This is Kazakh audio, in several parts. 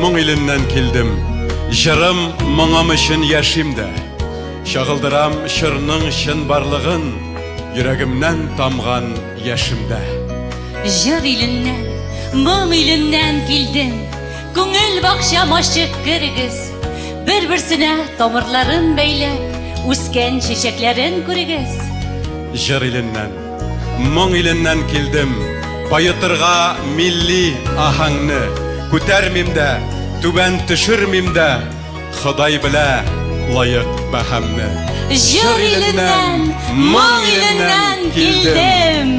мұң иліннен келдім. Жырым мұңым үшін яшимді. Шағылдырам шырның шын барлығын, жүрегімнен тамған яшымда. Жыр иліннен, мұң иліннен келдім. Көңіл бақшам ашық кіргіз. Бір-бірсіне тамырларын бәйлеп, өскен шешеклерін көргіз. Жыр иліннен, мұң иліннен келдім. Байытырға милли ахаңны, көтермемді, түбән түшірмемді, Құдай біле лайық бәхәмні. Жыр иліннен, мұң иліннен келдім.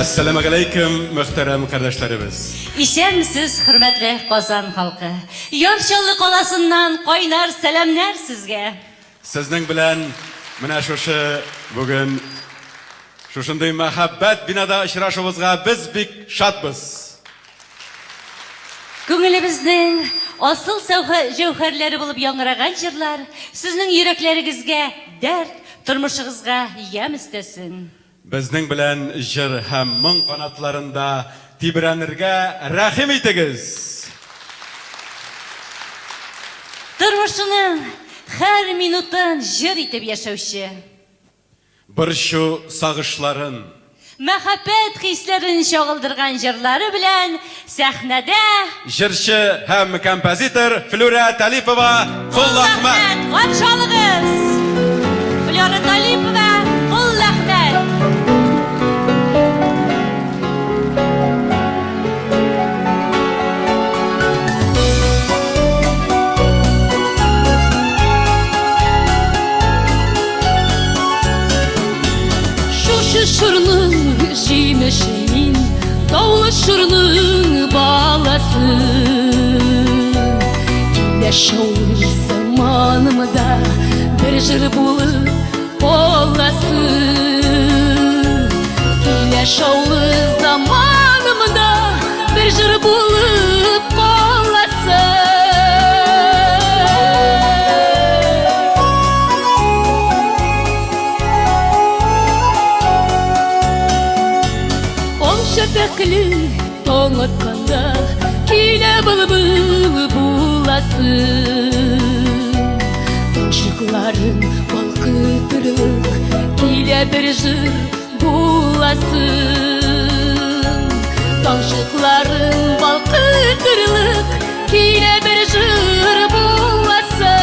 Ассаламу алейкум, мөхтәрәм кардәшләребез. Исәнмесез, хөрмәтле Казан халкы. Ярчылы каласыннан кайнар сәламнәр сезгә. Сезнең белән менә шушы бүген шушындый мәхәббәт бинада очрашуыбызга без бик шатбыз. Күңелебезнең асыл җәүһәрләре булып яңгыраган җырлар сезнең йөрәкләрегезгә дәрт, тормышыгызга ям истәсен. Безнең белән җыр һәм моң канатларында тибрәнергә рәхим итегез. Тормышының һәр минутын җыр итеп яшәүче, Борчу сагышларын, мәхәббәт хисләрен чагылдырган җырлары белән сәхнәдә җырчы һәм композитор Флюра Талипова Кул Әхмәт. Катшалыгыз. Флюра Талипова Кул Әхмәт. Şırның жимешин, таулы шырның баласы. Килә шаулы заманымда бір жыр булып оласы. Килә шаулы заманымда бір жыр булып оласы. Şəfəqli toң atqanda Kilə bıl-bıl bulasın. Işıqların balqıdırıq Kilə bir jır bulasın. Işıqların balqıdırıq Kilə bir jır bulasın.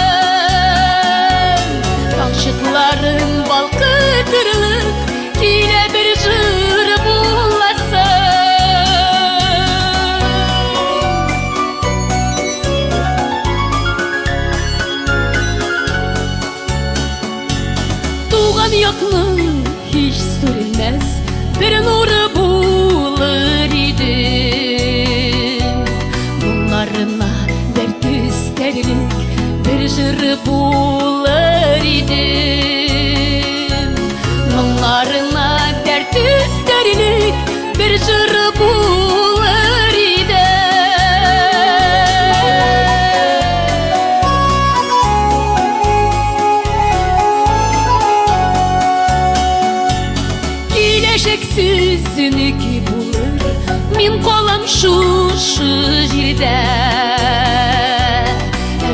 Işıqların balqıdırıq Kilə bir jır bulasın. Yakın hiç sürülmez bir nuru bulur idim. Bunlarına dert üstelik bir jır bulur idim. Bunlarına dert üstelik bir jır bulur idim. Şeksizlik bulur min qolam şuшы җирдә.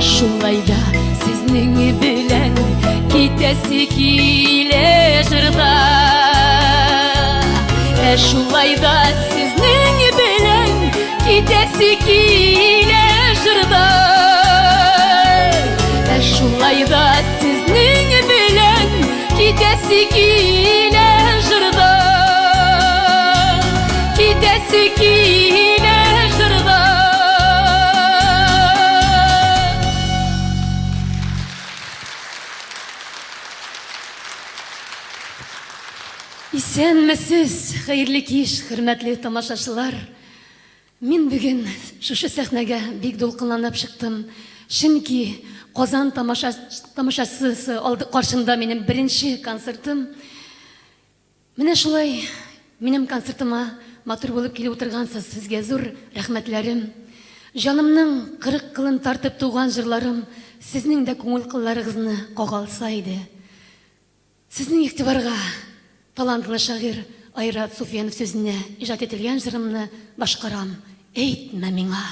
Шулай да сезнең белән китәсе килә җырда. Шулай да сезнең белән китәсе килә җырда. Шулай да сезнең белән китәсе килә җырда. Китәсе килә җырда. Исәнмесез, хәерле кич, хөрмәтле тамашачылар. Мин бүген шушы сәхнәгә бик дулкынланып чыктым. Чөнки Казан тамашасы каршында минем беренче концертым. Менә шулай минем концертыма матур булып килеп утыргансыз, сезгә зур рәхмәтләрем. Җанымның 40 кылын тартып туган җырларым сезнең дә күңел кылларыгызны кагалса иде. Сезнең игътибарга талантлы шагыйрь Айрат Суфиянов сүзенә иҗат ителгән җырымны башкарам. Әйтмә миңа.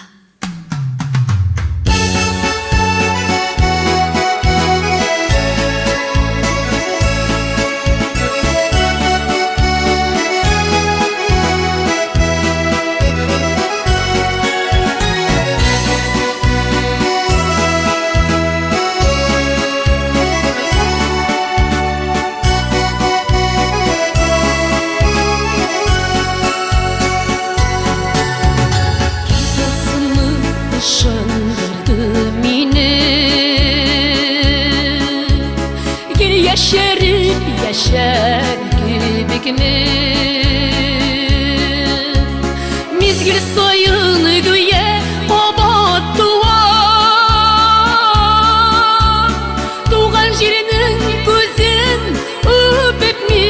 Işındırdı mini Gel yaşarıp yaşar kibikini Mizgil soyunu güye obat tuğa Tuğan jirinin gözün öpüp mi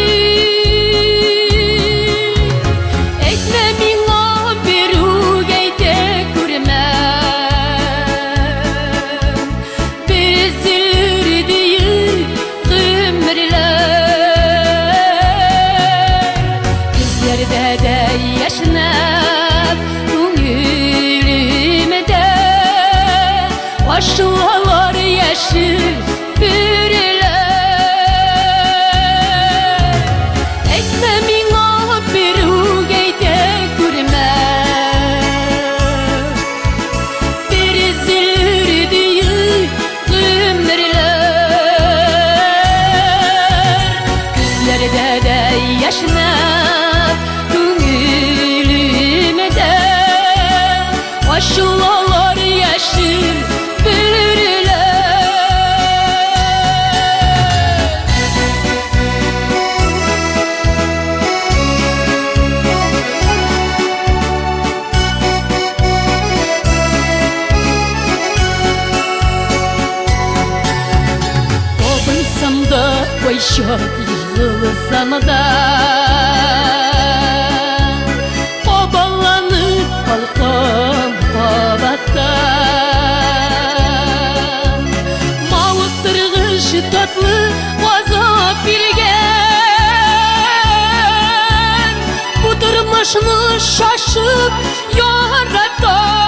Etme miŋa beru geyte kurma Yaşnab Ünülümde Aşılar yaşır Bürüler Etme miŋa beru geyte kurma Bir zilür değil Ömürler Gözlerde de yaşnab Aşılar yaşır bürüler Obunsam da koyşak yılısam da Obalanıp kalkam babattan Mağıttırgış tatlı vazap bilgen Bu durmuşunu şaşıp yaratan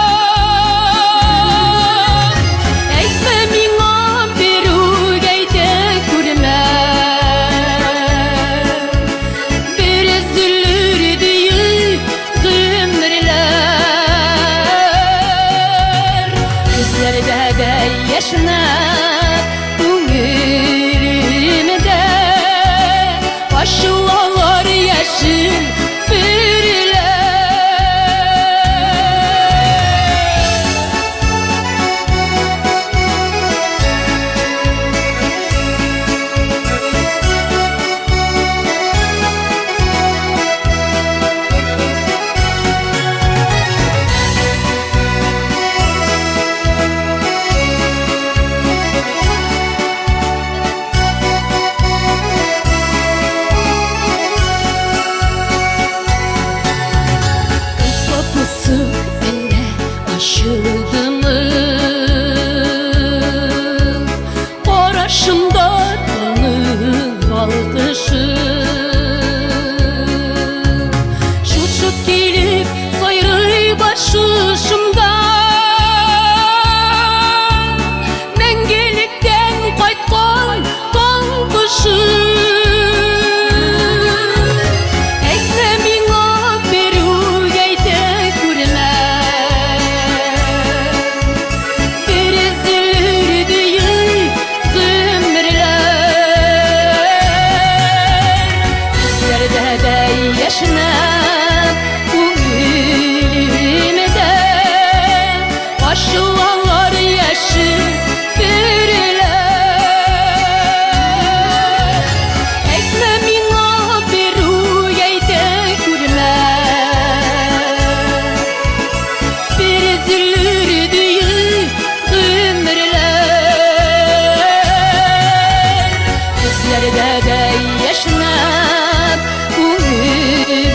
Etme miŋa beru geyte kurma Bir zülür değil ömürler Gözlerde de yaşnab Ünülümde Aşılar yaşır bürüler Aşıldı mı? Oraşımda tanır alkışı Şut gelip sayrı başışımda Mengelikten kaytkan tankışı Etme miŋa beru geyte kurma Yaşnab Ünülümde Aşılar yaşır bürüler Etme miŋa beru geyte kurma Bir zülür değil ömürler Gözlerde de yaşnab Ünülümde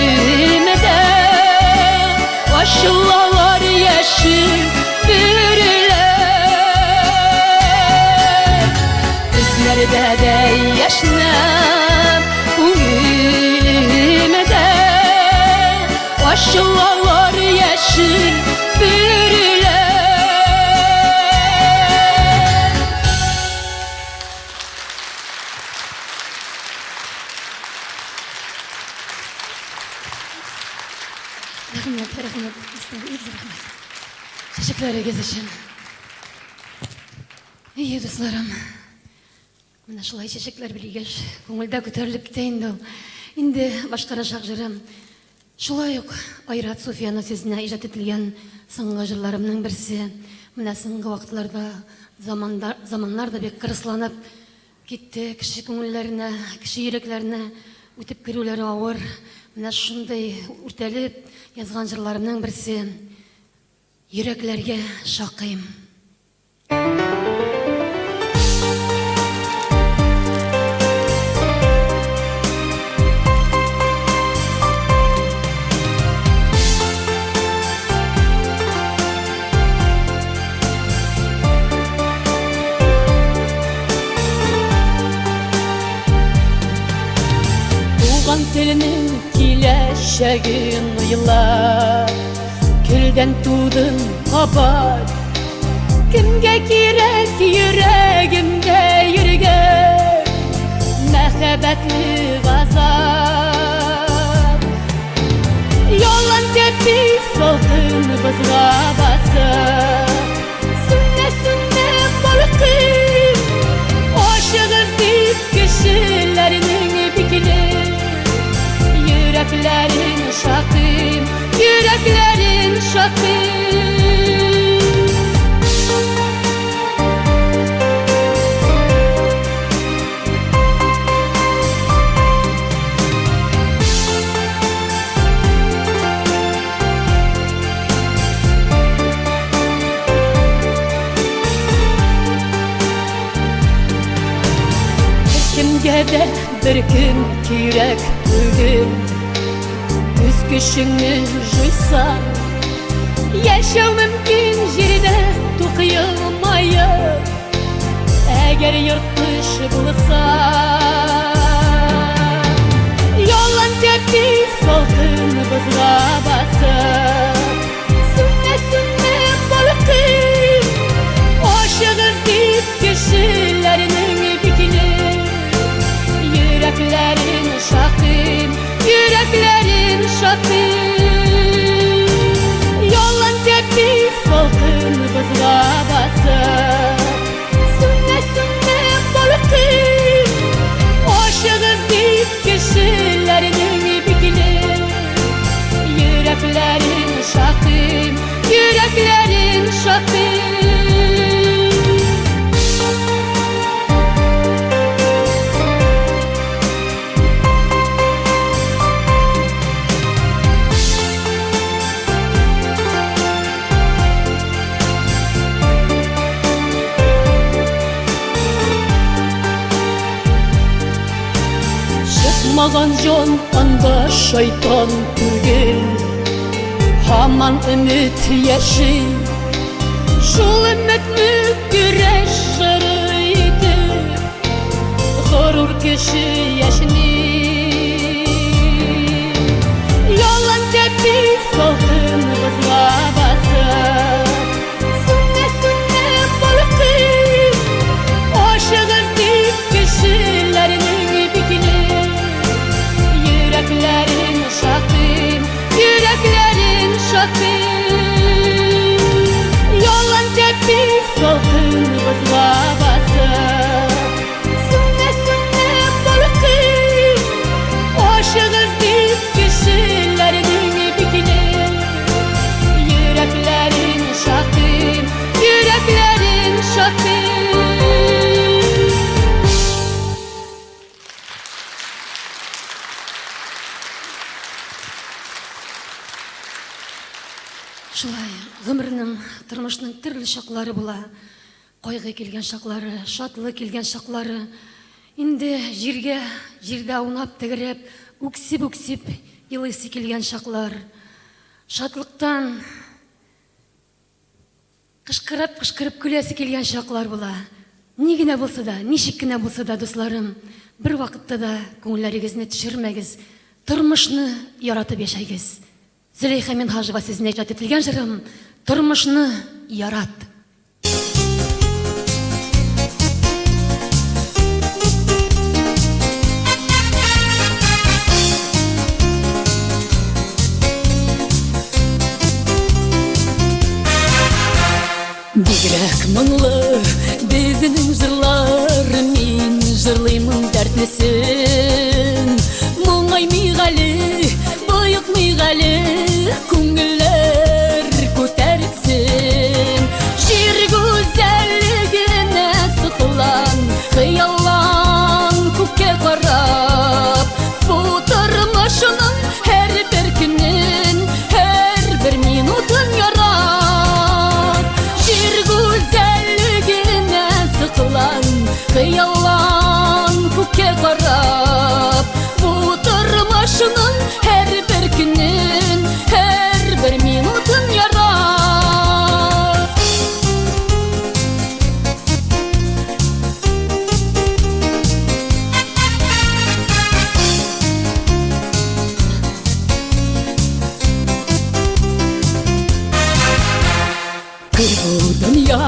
Aşılar yaşır bürüler Gözlerde de yaşnab Yaşlılar yeşil bürüler. Rahmet. Teşekkürler için. İyi dostlarım. Mına şulay çeşekler bilgеш, көңілдә күтәрелеп китә инде ул. Инде башкарачак җырым. Шулай ук Айрат Суфияның сүзенә иҗат ителгән соңгы җырларымның берсе. Менә соңгы вакытларда заманнар да бик кырысланып китте, кеше күңелләренә, кеше йөрәкләренә үтеп керүләре авыр. Менә шундый үртәлеп язган җырларымның берсе. Йөрәкләргә шакыйм. Туган телнең киләчәген уйлап, Külden tudun kabar. Kimge kirek yüreğimde yürügen mehabetli gazap. Yolan tepi salkın bızga basıp, Sünne balkım Aşığız deyip kişilerinin bikini. Yüreklerin şakım, yüreklerin şakım. Kimge de bir gün kirek bugün. Üz küşünü juysan, yaşav mümkün jirde tukuyulmayıp, eğer yırtmış bulsa. Yolan tepi salkın bızga basıp, Sünne balkım Aşığız deyip kişilerinin bikini. Yüreklerin şakım, yüreklerin şakım. Yolan tepi salkın bızga basıp, Sünne balkım Aşığız deyip kişilerinin bikini. Yüreklerin şakım, yüreklerin şakım. Çıkmagan can anda şeytan түгел. Haman ümit yeşil, şul ümit mügüreş şırıydı. Gurur kişi yaşını. Yalan tepi salkın bızga basıp, Sünne balkım Aşığız deyip kişilerinin bikini. Yüreklerin şakım, yüreklerin şakım. Yolan tepi salkın bızga basıp, Sünne balkım Aşığız deyip kişilerinin bikini. Yüreklerin şakım, yüreklerin şakım. Шулай, гомернең, тормышның төрле шаклары була. Кайгы килгән шаклары, шатлык килгән шаклары. Инде җирдә аунап тегереп, үксеп елыйсы килгән шаклар. Шатлыктан кышкырып көләсе килгән шаклар була. Ни генә булса да, ничек кенә булса да, дусларым, бер вакытта да күңелләрегезне төшермәгез. Тормышны яратып яшәгез. Зөләйха Минһажева сезне иҗат ителгән җырым «Тормышны ярат». Бигрәк моңлы безнең җырлар, мин җырлыймын дәртлесен. Моңаймый гали, боекмый гали, күңелләр күтәрсен. Җир гүзәллегенә сыклан, хыяллан күккә карап, бу тормышның һәр бер көнен, һәр бер минутын ярат. Җир гүзәллегенә сыклан, хыяллан күккә карап, бу тормышның һәр бер көнен, һәр бер минутын ярат. Бу дөнья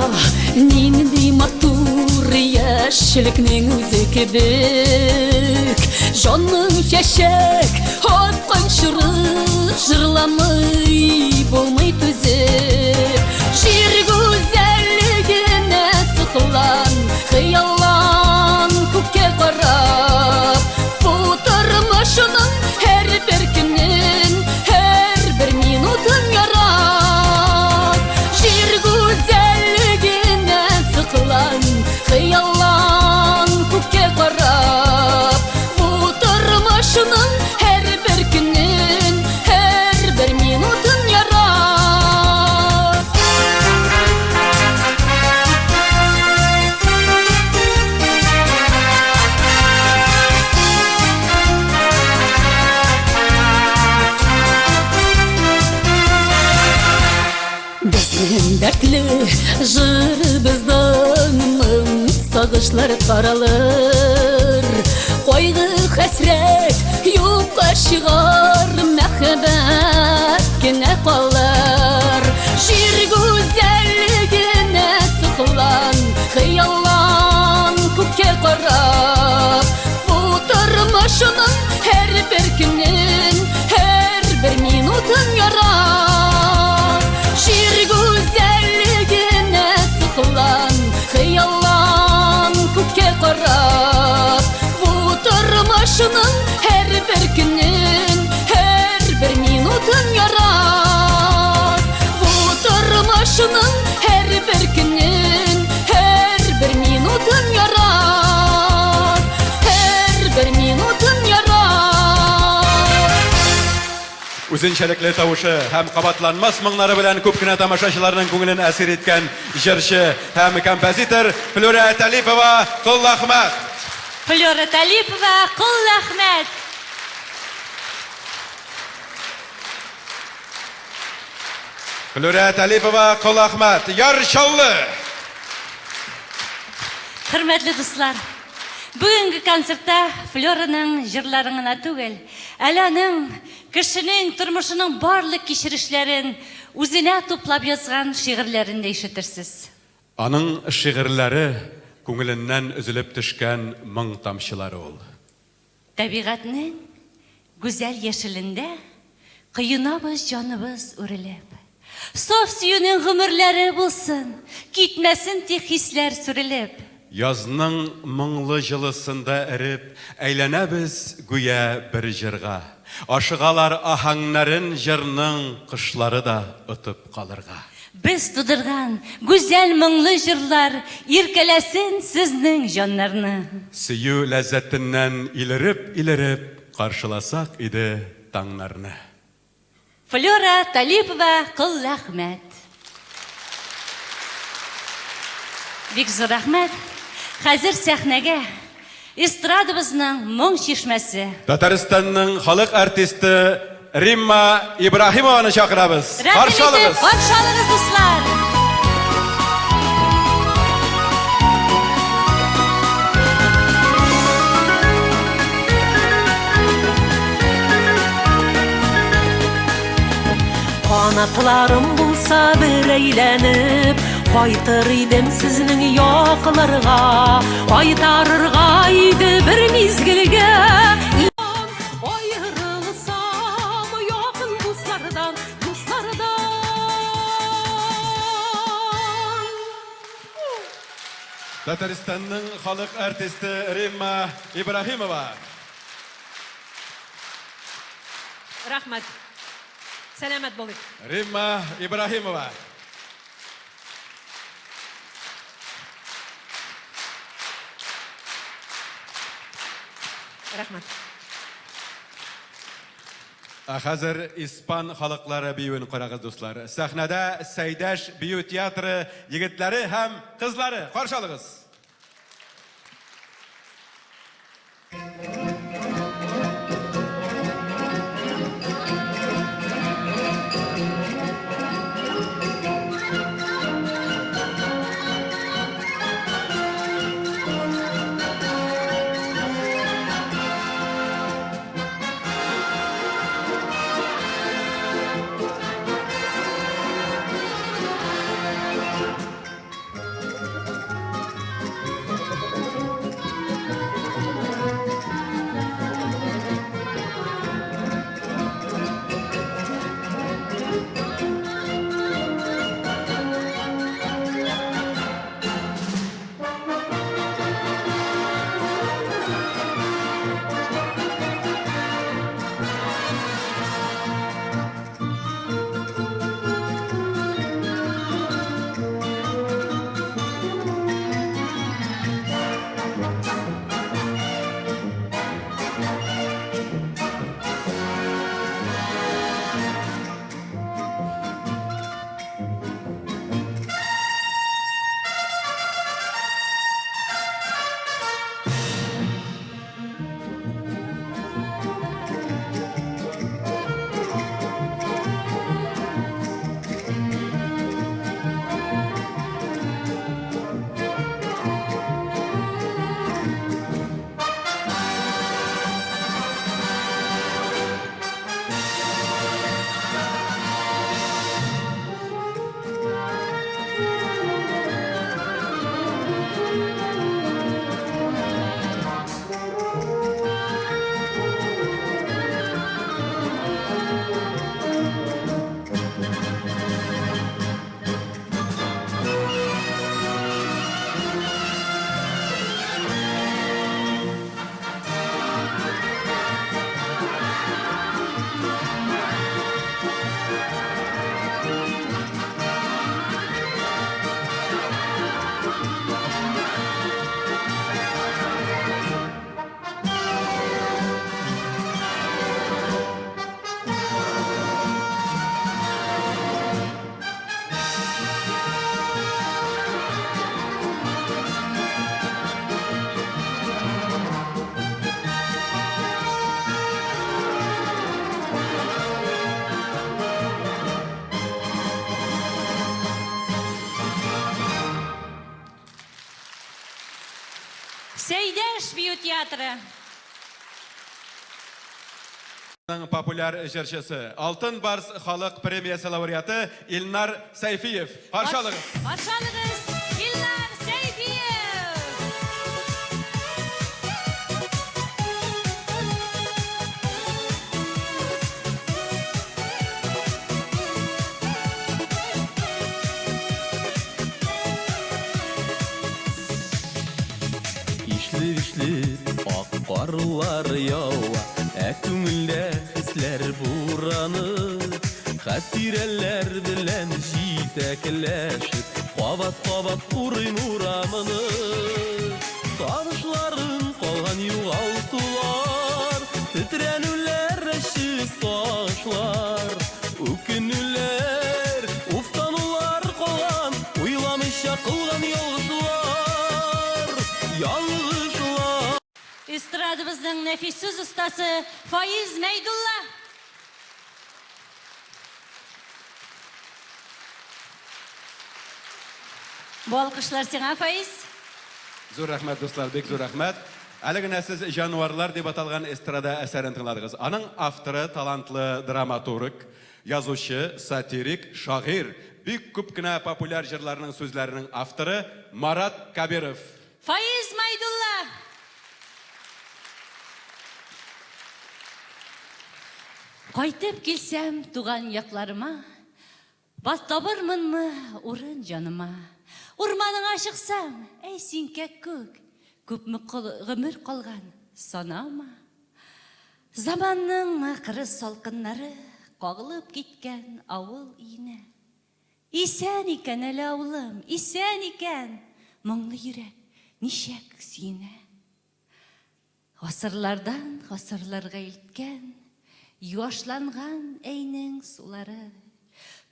нинди матур, яшьлекнең үзе кебек. Җанның чәчәк, аткан чыры, җырламый булмый түзеп. Җир гүзәллегенә сыклан, хыяллан күккә карап, бу тормышның һәр бер көнен, һәр бер минутын ярат. Җир гүзәллегенә сыклан, хыяллан күккә карап, бу тормышның һәр бер көнен, һәр бер минутын ярат. Безнең дәртле җырыбыздан моң сагышлар каралыр. Кайгы хәсрәт юкка чыгар, мәхәббәт кенә калыр. Җир гүзәллегенә сыклан, хыяллан күккә карап, бу тормышның һәр бер көнен, һәр бер минутын ярат. Җир гүзәллегенә сыклан, хыяллан күккә карап, бу тормышның һәр бер көнен, һәр бер минутын ярат. Бу тормышның һәр бер көнен, һәр бер минутын ярат. Һәр бер минутын ярат. Үзенчәлекле тавышы һәм кабатланмас моңнары белән күп кенә тамашачыларның күңелен әсир иткән җырчы һәм композитор Флюра Талипова, Кол Әхмәт. Флюра Талипова, Кол Әхмәт. Флюра Талипова, Кол Әхмәт. Яршаллы. Хөрмәтле дуслар, бүгенге концертта Флюраның җырларын гына түгел, әле аның кешенең тормышының барлык кичерешләрен үзенә туплап язган шигырьләрен дә ишетерсез. Аның шигырьләре күңеленнән өзелеп төшкән моң тамчылары ул. Табигатьнең гүзәл яшелендә кыйнабыз җаныбыз үрелеп. Саф сөюнең гомерләре булсын, китмәсен тик хисләр сүрелеп. Язның моңлы җылысында эреп, әйләнәбез гүя бер җырга. Ашыгалар аһаңнарын җырның кышлары да отып калырга. Без тудырган гүзәл моңлы җырлар иркәләсен сезнең җаннарны. Сөю ләззәтеннән илереп каршыласак иде таңнарны. Флюра Талипова, Кол Әхмәт. Бик зур рәхмәт. Хәзер сәхнәгә эстрадабызның моң чишмәсе. Татарстанның халык артисты Римма Ибрахимованы чакырабыз. Каршы алыгыз. Каршы алыгыз, дуслар. Канатларым булса бер әйләнеп, кайтыр идем сезнең якларга, кайтарырга иде бер мизгелгә. Аерылсам якын дуслардан, Татарстанның халық артисты Римма Ибрахимова. Рахмат. Сәламәт булыйк. Римма Ибрахимова. Рахмат. Хәзер испан халыклары биюен карагыз дуслар. Сәхнәдә Сәйдәш бию театры егетләре һәм кызлары. Каршы алыгыз. Сәйдәш бию театры. Популяр җырчысы, Алтын Барс халык премиясе лауреаты Илнар Сәйфиев. Каршы алыгыз. Каршы алыгыз, Илнар Сәйфиев. Ишле-ишле ак карлар ява, күңелдә хисләр бураны, хатирәләр белән җитәкләшеп, кабат-кабат урый урамыны. Танышларын калган югалтулар, тетрәнүләр эче сашлар, үкенүләр, уфтанулар калган, уйламыйча кылган ялгышлар, ялгышлар. Эстрадыбызның нәфис сүз остасы Фаиз Мәйдулла. Бу алкышлар сиңа, Фаиз. Зур рәхмәт дуслар, бик зур рәхмәт. Әле генә сез жануарлар дип аталган эстрада әсәрен тыңладыгыз. Аның авторы талантлы драматург, язучы, сатирик, шагыйрь, бик күп кенә популяр җырларның сүзләренең авторы Марат Кабиров. Фаиз Майдулла. Кайтып килсәм туган якларыма, бас табырмынмы урын җаныма. Урманыңа чыксам, әй син күк, күпме гомер калган санама. Заманның кырыс салкыннары кагылып киткән авыл ине. Исән икән әле авылым, исән икән, моңлы йөрәк ничек сөенә. Гасырлардан гасырларга илткән, юашланган әйнең сулары.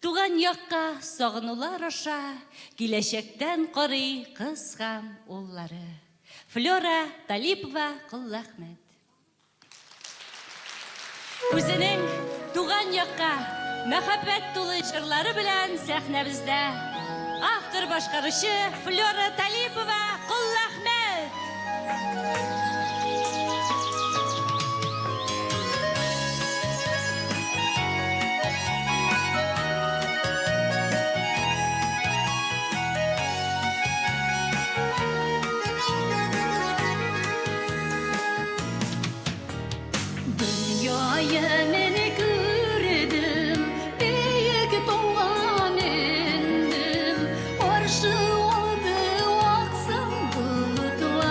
Туган якка сагынулар аша, киләчәктән карый кыз һәм уллары. Флора Талипова, Коллахмәт. Үзенең туган якка мәхәббәт тулы җырлары белән сәхнәбездә автор башкаручы Флора Талипова, Коллахмәт. Dünyaya meni gördüm, büyük toğa mindim, karşı oldu aksın bulutlar.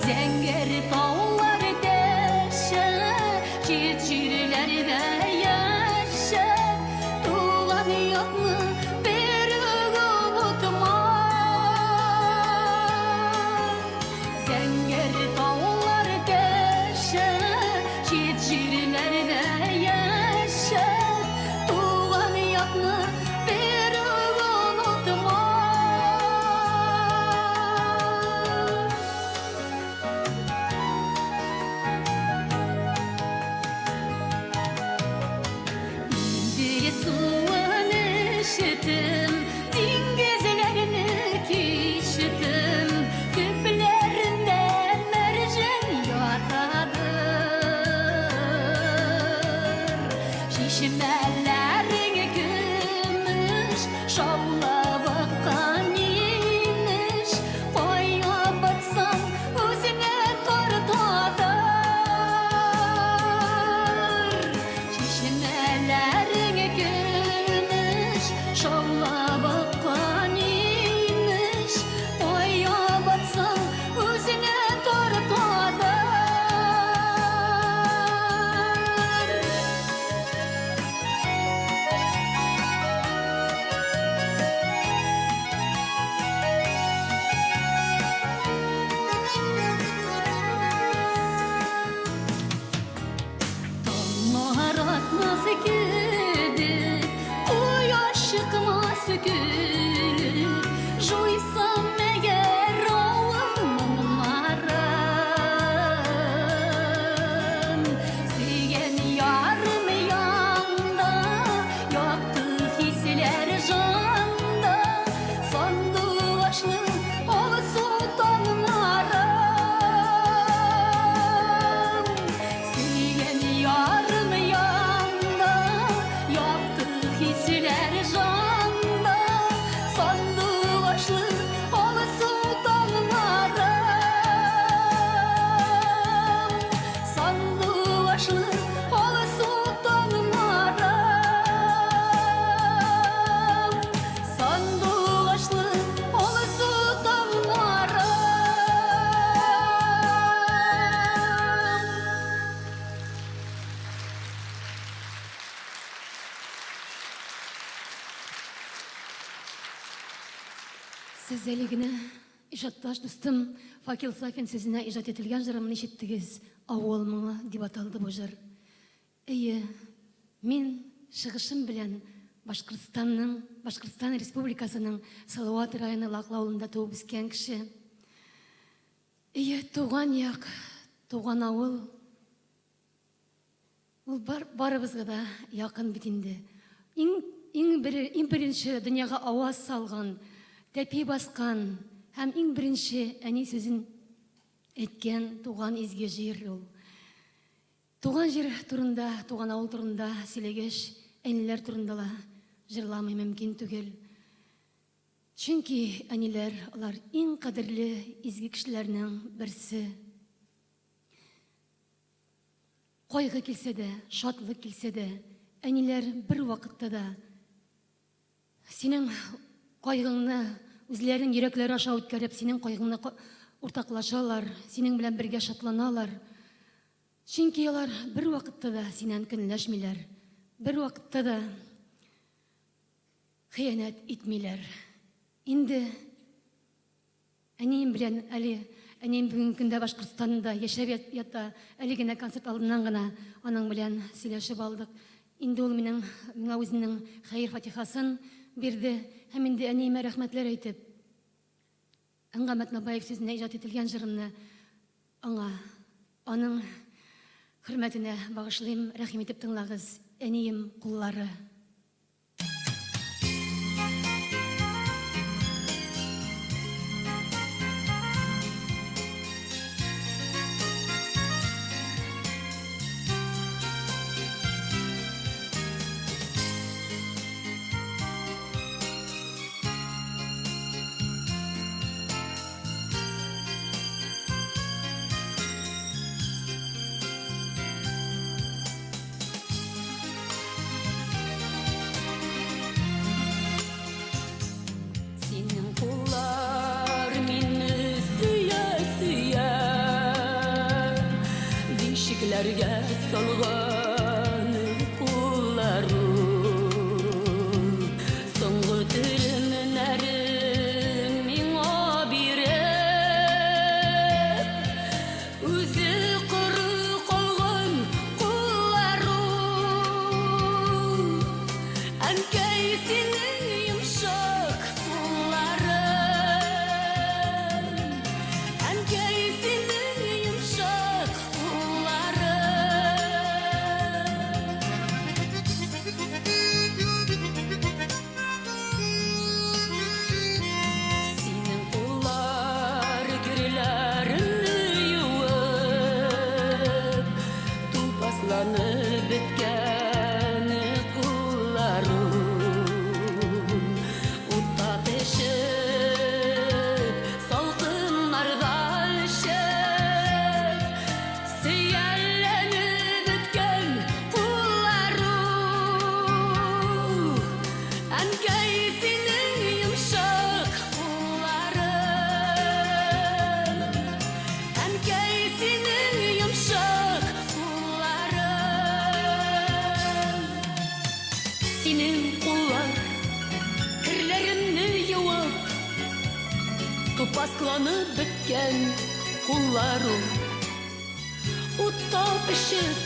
Zenger tağlar deşe, çiçirler ve yaşa, tuğan yok mu bir unutma. Zenger tağlar deşe, çiçirler ve yaşa, tuğan yok mu bir unutma. İndi suvan işitim, dingizlerini kişitim, küplerinde mercan yatadır. Şişmelerin gümüş, şavla bakan iniş, koya baksam özüne tortadır. Şişmelerin gümüş, şavla bakan iniş, koya baksam özüne tortadır. Tonlar atmaz gidip, quyosh chiqmas kulib, jo'ysam eğer ovulmarim. Sevgan yarim yonda, yoqdi hislar jonda, sandoqashni olsu tonlarim. Sevgan yarim yonda, yoqdi hislar jonda, sandoqashni olsu tonlarim. Sandoqashni olsu tonlarim. Sandoqashni olsu tonlarim. Siz әлегенә ижатташ дустым Факил Сафин сезенә иҗат ителгән җырымны ишеттегез. Авыл моңы дип аталды бу җыр. Әйе, мин чыгышым белән Башкортстан Республикасының Салават районы Лаклы авылында туып үскән кеше. Әйе, туган як, туган авыл. Ул барыбызга да якын бит инде. Иң беренче дөньяга аваз салган, тәпи баскан, Һәм иң беренче әни сүзен әйткән туган изге җир ул. Туган җир турында, туган авыл турында сөйләгәч, әниләр турында ла җырламый мөмкин түгел. Чөнки әниләр алар иң кадерле изге кешеләрнең берсе. Кайгы килсә дә, шатлык килсә дә, әниләр бер вакытта да синең кайгыңны үзләренең йөрәкләре аша үткәреп, синең кайгыңны уртаклашалар, синең белән бергә шатланалар. Чөнки алар бер вакытта да синнән көнләшмиләр, бер вакытта да хыянәт итмиләр. Инде әнием белән әнием бүгенге көндә Башкортстанда яшәп ята, әле генә концерт алдыннан гына аның белән сөйләшеп алдык. Инде ул миңа үзенең хәйр фатихасын бирде һәм инде әниемә рәхмәтләр әйтеп, Аңга Мәтнабаев сүзенә иҗат ителгән җырымны аның хөрмәтенә багышлыйм. Рәхим итеп тыңлагыз, әнием куллары. Salgan kullarım Soңғы тірімнәрім миңа биреп Үзі құры қалған kullarım Әнкәй сенің йомшақ kullarım Әнкәй сенің йомшақ Bitken kullarım Utta teşip salkınlarda işip Siyerlenip bitken kullarım Ənkəy senin yumşak kullarım Ənkəy senin yumşak Senin kullar kirlerimni yuvup Topaslanıp bitken kullarım Utta pişip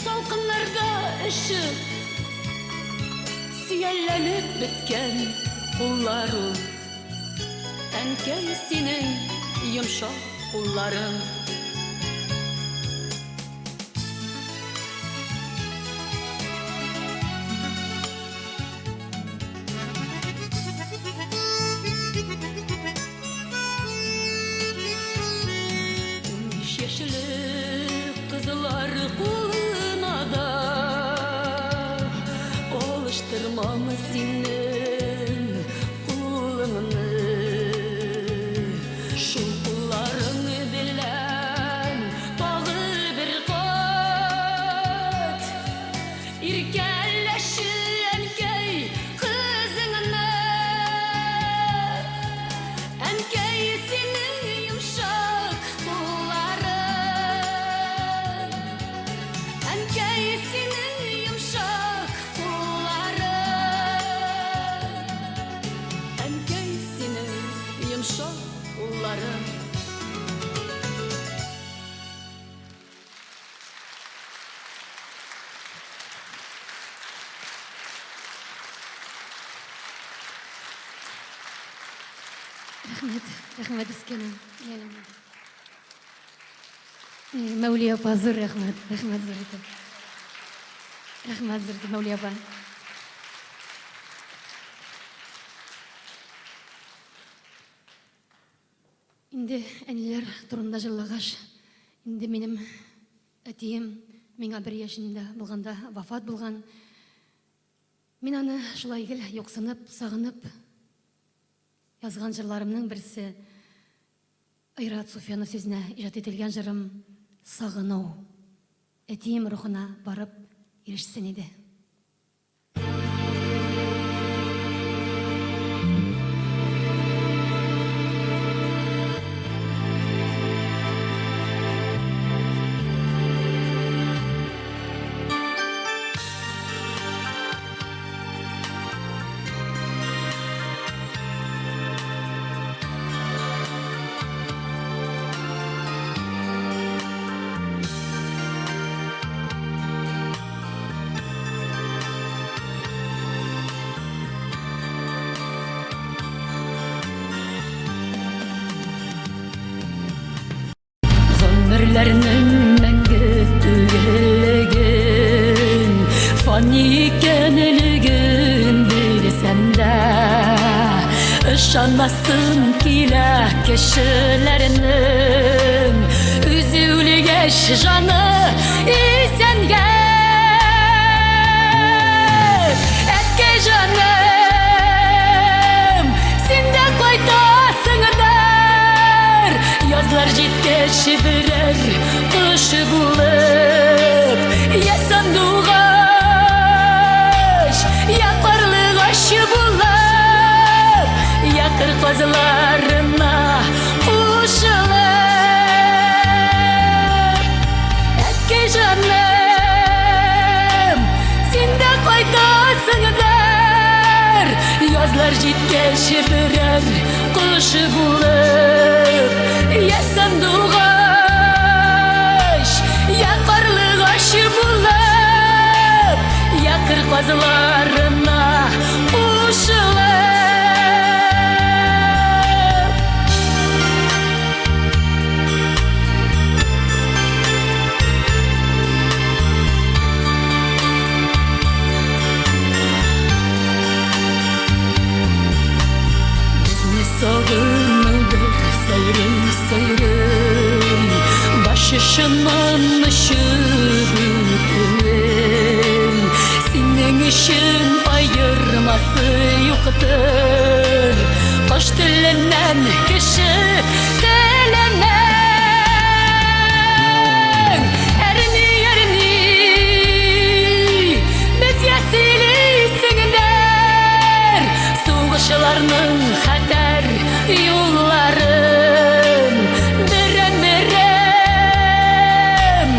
salkınlarda ışıp Siyerlenip bitken kullarım Ənkəy senin yumşak kullarım Kızlar kuluna da Oluşturmamı senin kulunu Şu kullarını bilen Bağı bir kat İrkelleşi Ənkəy kızını Ənkəy senin yumşak kulları Ənkəy senin yumşak kulları Ənkəy senin yumşak kulları Рәхмәт искәнем. Мәүлия апа, зур рәхмәт. Рәхмәт зур итеп. Рәхмәт зур итеп, Мәүлия апа. Инде әниләр турында җырлагач, инде минем әтием миңа 1 яшендә булганда вафат булган. Мин аны шулай гел юксынып, сагынып язган җырларымның берсе Айрат Суфиянов сүзенә иҗат ителгән җырым «Сагыну». Әтием рухына барып ирешсен иде. Ömürlerinin мәңгі түгеллеген, фани икенлеген білсәм дә, ышанмасын килә кешеләрнең үзүлегәч жаны исәнгә. Әткәй җаным, син дә кайтасыңдыр, язлар җиткәч берәр кыш булып, я сандугач, я карлыгач булып, я кыр казларына кушылып. Әткәй җаным, син дә кайтасыңдыр, язлар җиткәч берәр кыш булып, я сандугач, я карлыгач булып, я кыр казларына кушылып. Безне сагынудыр сайрый-сайрый, башышынан мышыбытын, синең өчен айырмасы юктыр, кош теленнән кеше теленең. Әрни, безгә сөйлисеңдер, сугышларның хәтәр юлларын, берәм-берәм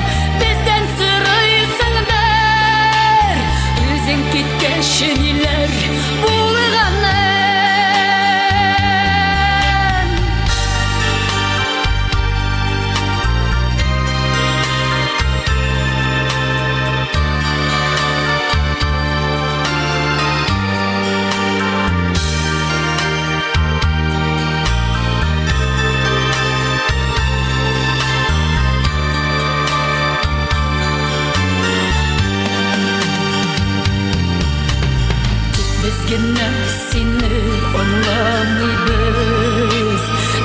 бездән сорыйсыңдыр, үзең киткәч ниләр булганын. Biz gene seni anlamayız,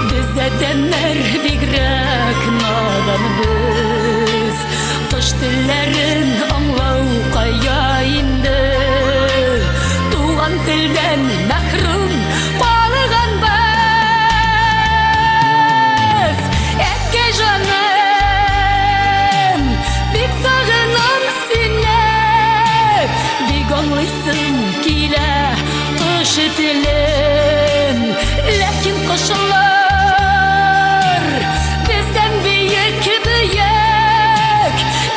biz adamlar bigrak nadanbız, koş dillerin anlau kaya indi, tuğan tilden mahrum kalganbız. Әткәй җаным, бик сагынам сине, бик аңлыйсың килә кыш телен, ләкин кошылар бездән бөек,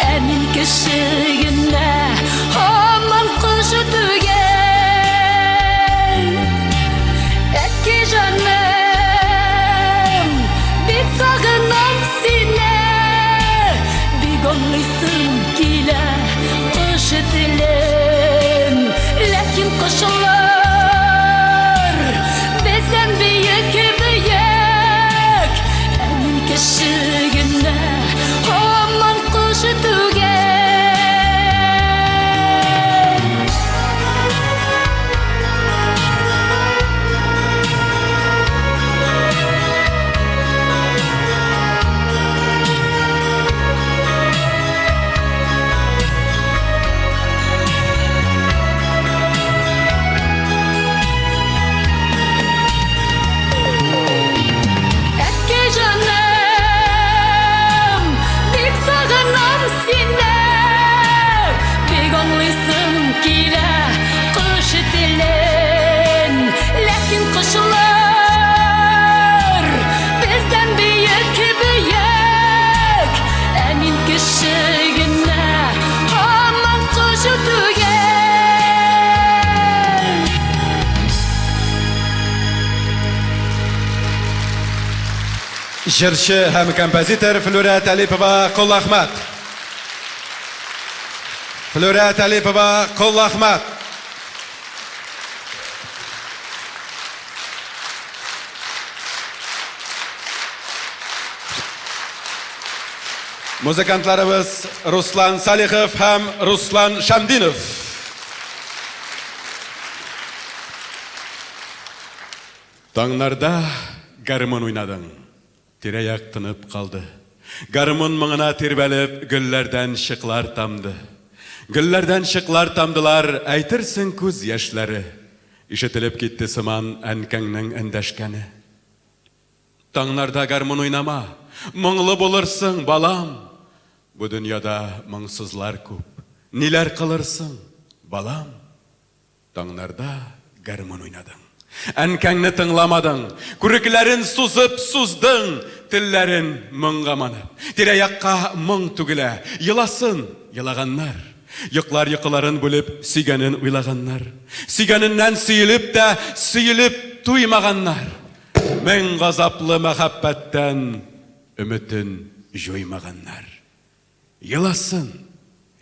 ә мин кеше генә һаман кыш түгел. Әткәй җаным, бик сагынам сине, бик аңлыйсың килә кыш телен, ләкин кошылар бездән бөек, ә мин кеше генә һаман кыш түгел. Jırşı hem kompozitör Flora Talipova Qul Ahmad. Flora Talipova Qul Ahmad. Muzikantlarımız Ruslan Salixov hem Ruslan Shamdinov. Tаңнарда гармон ойнадың, тирәяк тынып қалды. Гармон мыңына тербәліп, гүлләрдән шықлар тамды. Гүлләрдән шықлар тамдылар, әйтерсің күз яшьләре. Ишетелеп кетті сыман әнкәңнең әндәшкәне. Таңнарда гармон ойнама, мұңлы болырсың, балам. Бу дөньяда моңсызлар күп. Ниләр кылырсың, балам? Таңнарда гармон ойнадың. Әнкәңне тыңламадың, күрекләрен сузып суздың, телләрен моңга манып. Тирә-якка моң түгелә, йыласын йылаганнар. Йоклар йокыларын бүлеп, сөйгәнен уйлаганнар. Сөйгәненнән сөйелеп тә, сөйелеп туймаганнар. Мең газаплы мәхәббәттән өмөтен җуймаганнар. Йыласын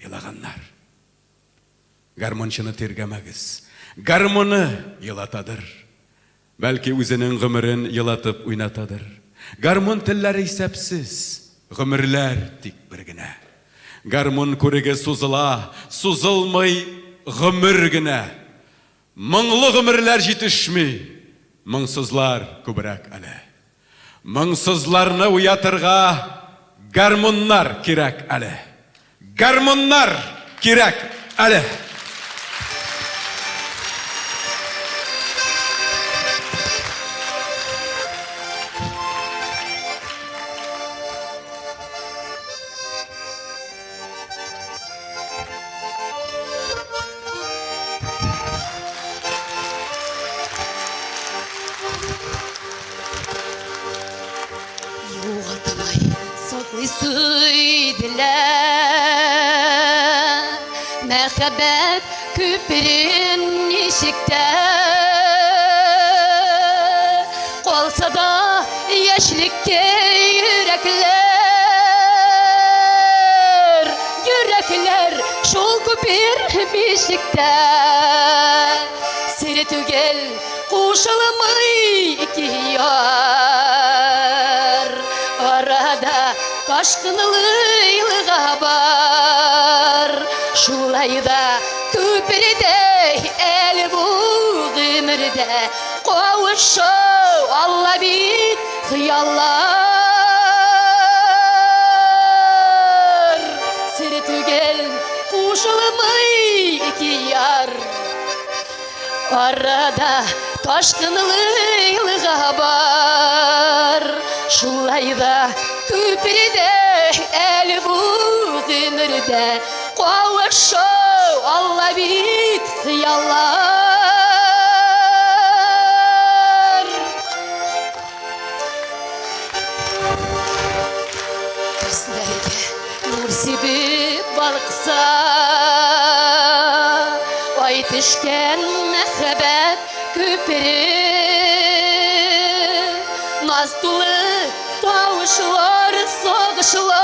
йылаганнар. Гармончыны тиргәмәгез. Гармоны йылатадыр. Бәлки үзенең гомерен йылатып уйнатадыр. Гармон телләре исәпсез, гомерләр тик бер генә. Гармон күреге сузыла, сузылмый гомер генә. Моңлы гомерләр җитешми, моңсызлар күбрәк әле. Моңсызларны уятырга гармоннар кирәк әле. Гармоннар кирәк әле. Юғалтамай саклый сөйділә Мәхәббәт күперен нишектә Қалса да яшьлектә Йөрәкләр шул күпер бишектә Сире түгел кушылмый ике яр Арада ташкынлыйлыга бар Шулай да күпердә әле бу гомердә Кавышау Алла бит хыяллар Сире түгел кушылмый ике яр Арада ташкынлыйлыга бар Шулай да күпердә әле бу гомердә Кавышау Алла бит хыяллар Күзләргә нур сибеп балкса Ай төшкән мәхәббәт күпере Наз тулы тавышлар, сагышлар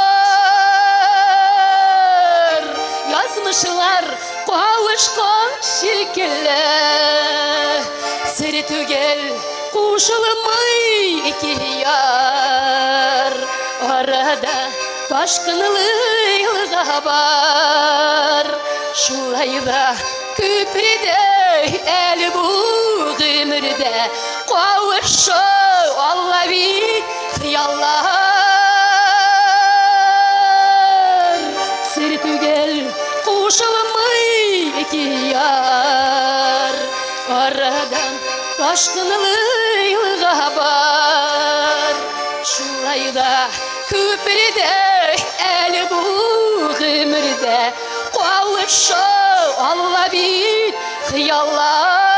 Язмышлар кавышкан шикелле Сире түгел кушылмый ике яр Арада ташкынлыйлыга бар Шулай да күпердә әле бу гомердә Кавышау Алла бит хыяллар Сире түгел кушылмый ике яр Арадан ташкынлыйлыга бар Шулай да күпердә әле бу гомердә Кавышау Алла бит хыяллар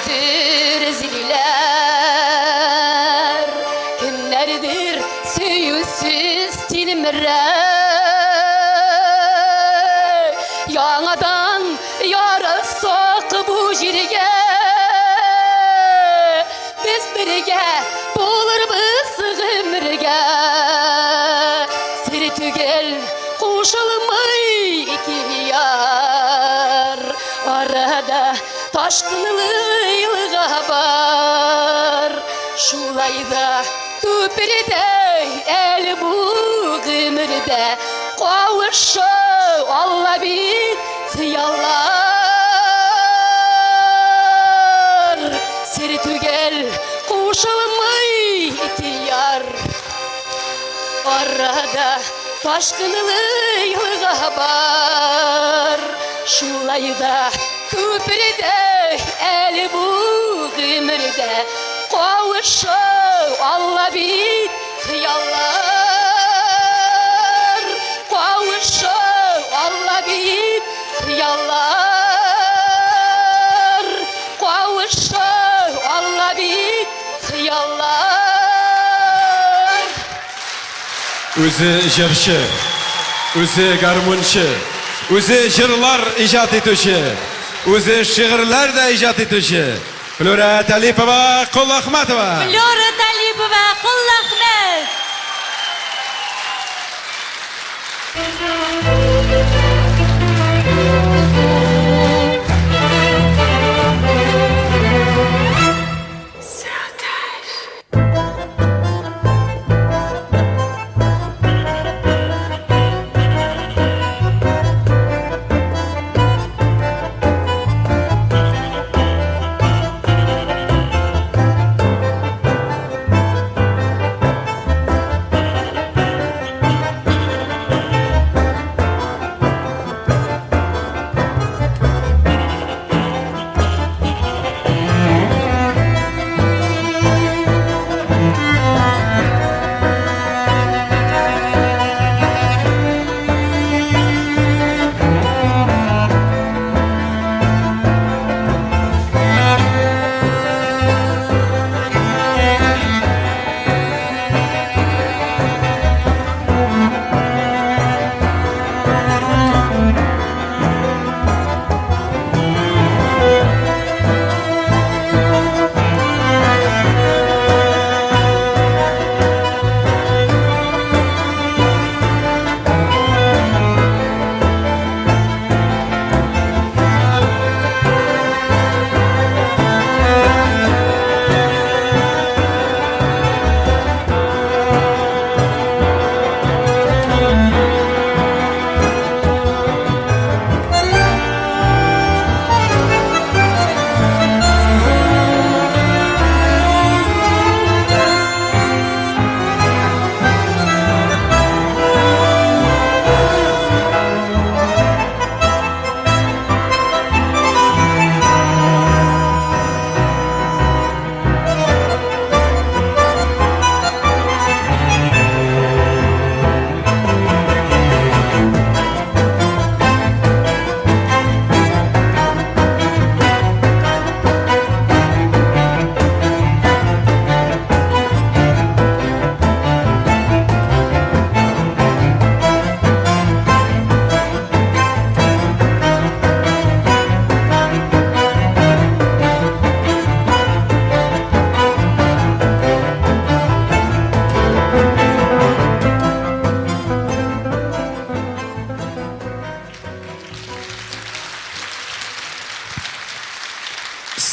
götür ziller. Günlerdir süyüsüz tilmire. Yanadan yarasak bu jirge. Biz birge buluruz ömürge. Seri tügel koşulmay iki yar. Arada taşkınlığıyla var. Şulayda tüpürde el bu ömürde. Kavuşu Allah bir hıyallar. Seri tügel koşulmay iki yar. Arada taşkınlığıyla var. Şulayda köprüde el bu ömürde. Kavuşu Allah bir hıyallar. Kavuşu Allah bir hıyallar. Kavuşu Allah bir hıyallar. Özü jırшы, özü garmonшы, özü jırlar ijat etуші, özü şiirler de ijat etуші. Flora Talipova, Qul Ahmatova. Flora Talipova, Qul Ahmet.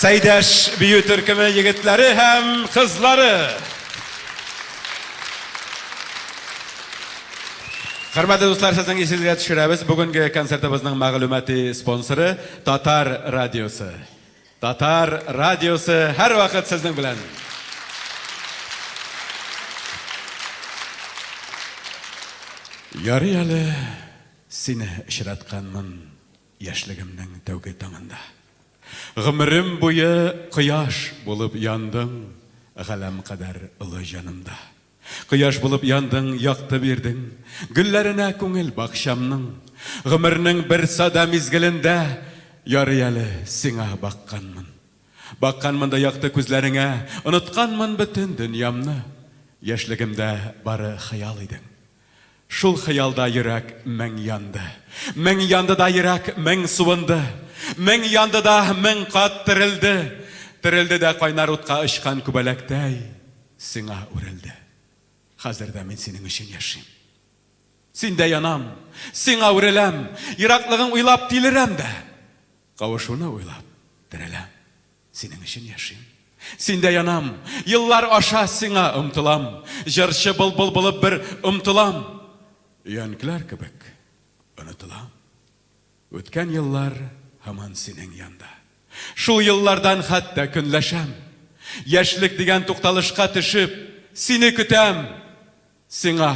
Saydaş büyü türkümü yigitleri hem kızları. Hürmetli dostlar, sizin esingizge tushiramiz. Bugungi konsertimizning ma'lumoti sponsori Tatar Radiosi. Tatar Radiosi har vaqt sizning bilan. Yariyali seni ishratganman yoshligimning tavga tong'ida. G'umrim bo'yi quyosh bo'lib yonding, g'alam qadar ulu jonimda. Quyosh bo'lib yonding, yoqtib berding, gullarina ko'ngil baxshamning. G'umrning bir sada mezgilida yoriyali senga baqqanman. Баққанмын да яқты күзлеріңе, ұнытқанмын бүтін дүниямны. Яшлігімді бары хыял едің. Шул хыялда йөрәк мәң янды. Мәң янды да йөрәк мәң суынды. Мәң янды да мәң қат тірілді. Тірілді дә қайнар утқа ұшқан күбәләктәй сиңа үрілді. Хәзердә мен синең өчен яшим. Синдә янам, сиңа үреләм, йыраклыгың уйлап тилерәм дә. Кавышуны уйлап тереләм. Синең өчен яшим. Синдә янам, еллар аша сиңа ымтылам. Җырчы былбыл булып бер ымтылам. Янклар кебек онытылам. Үткән еллар һаман синең янда. Шул еллардан хәтта көнләшәм. Яшьлек дигән тукталышка төшеп, сине көтәм. Сиңа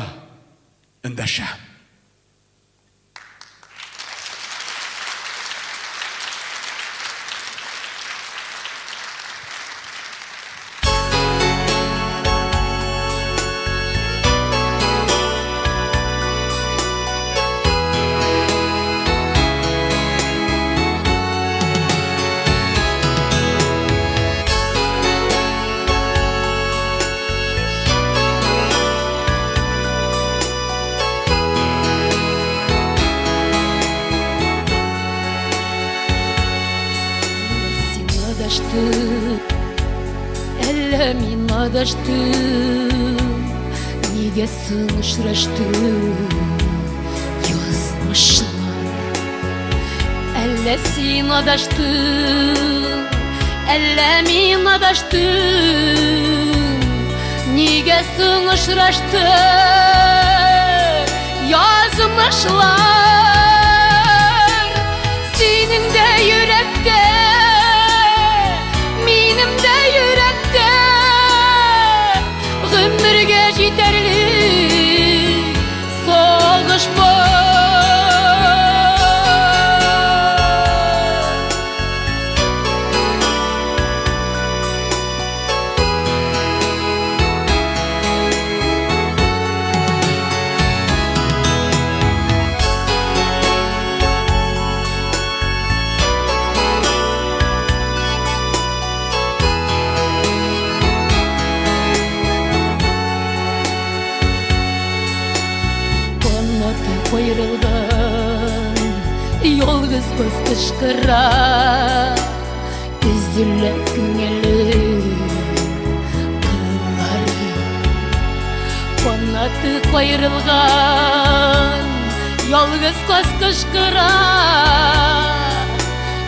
эндәшәм. Әллә мин адаштым, нигә соң очраштым язмышлар. Әллә син адаштың, әллә мин адаштым, нигә соң очраштым язмышлар. Синең дә йөрәктә, минем дә йөрәктә, гомергә җитәрлек сагыш бар. Ayrılgan yolguz kız kışkıra, üzüle küngeli kılları. Kanatı ayrılgan yolguz kız kışkıra,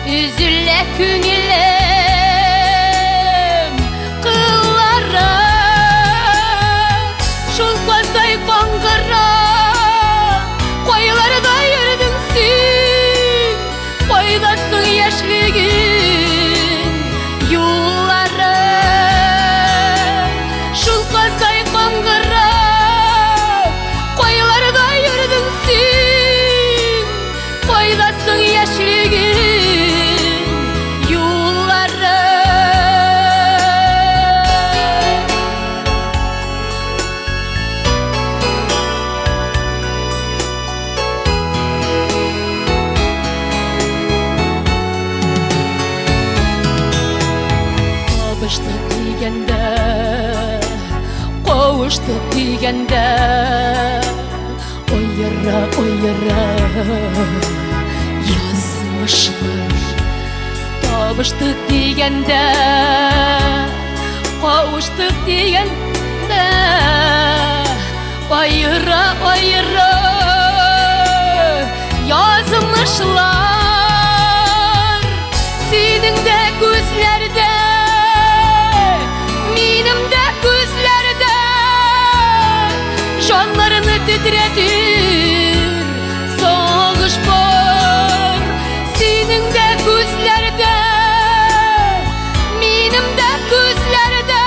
üzüle küngeli kılları. Şul kızday kangıra, koylarda yürüdün sen, koydasın yaşligin yolları. Şul kazay kangıra, koylarda yürüdün sen, koydasın yaşligin yolları. Kavuştuk diyende, oyara oyara yazmışlar. Kavuştuk diyende, kavuştuk diyende, oyara oyara yazmışlar. Senin de gözlerde, minim de gözlerde, canlarını titretir sağış var. Senin de gözlerde, minim de gözlerde,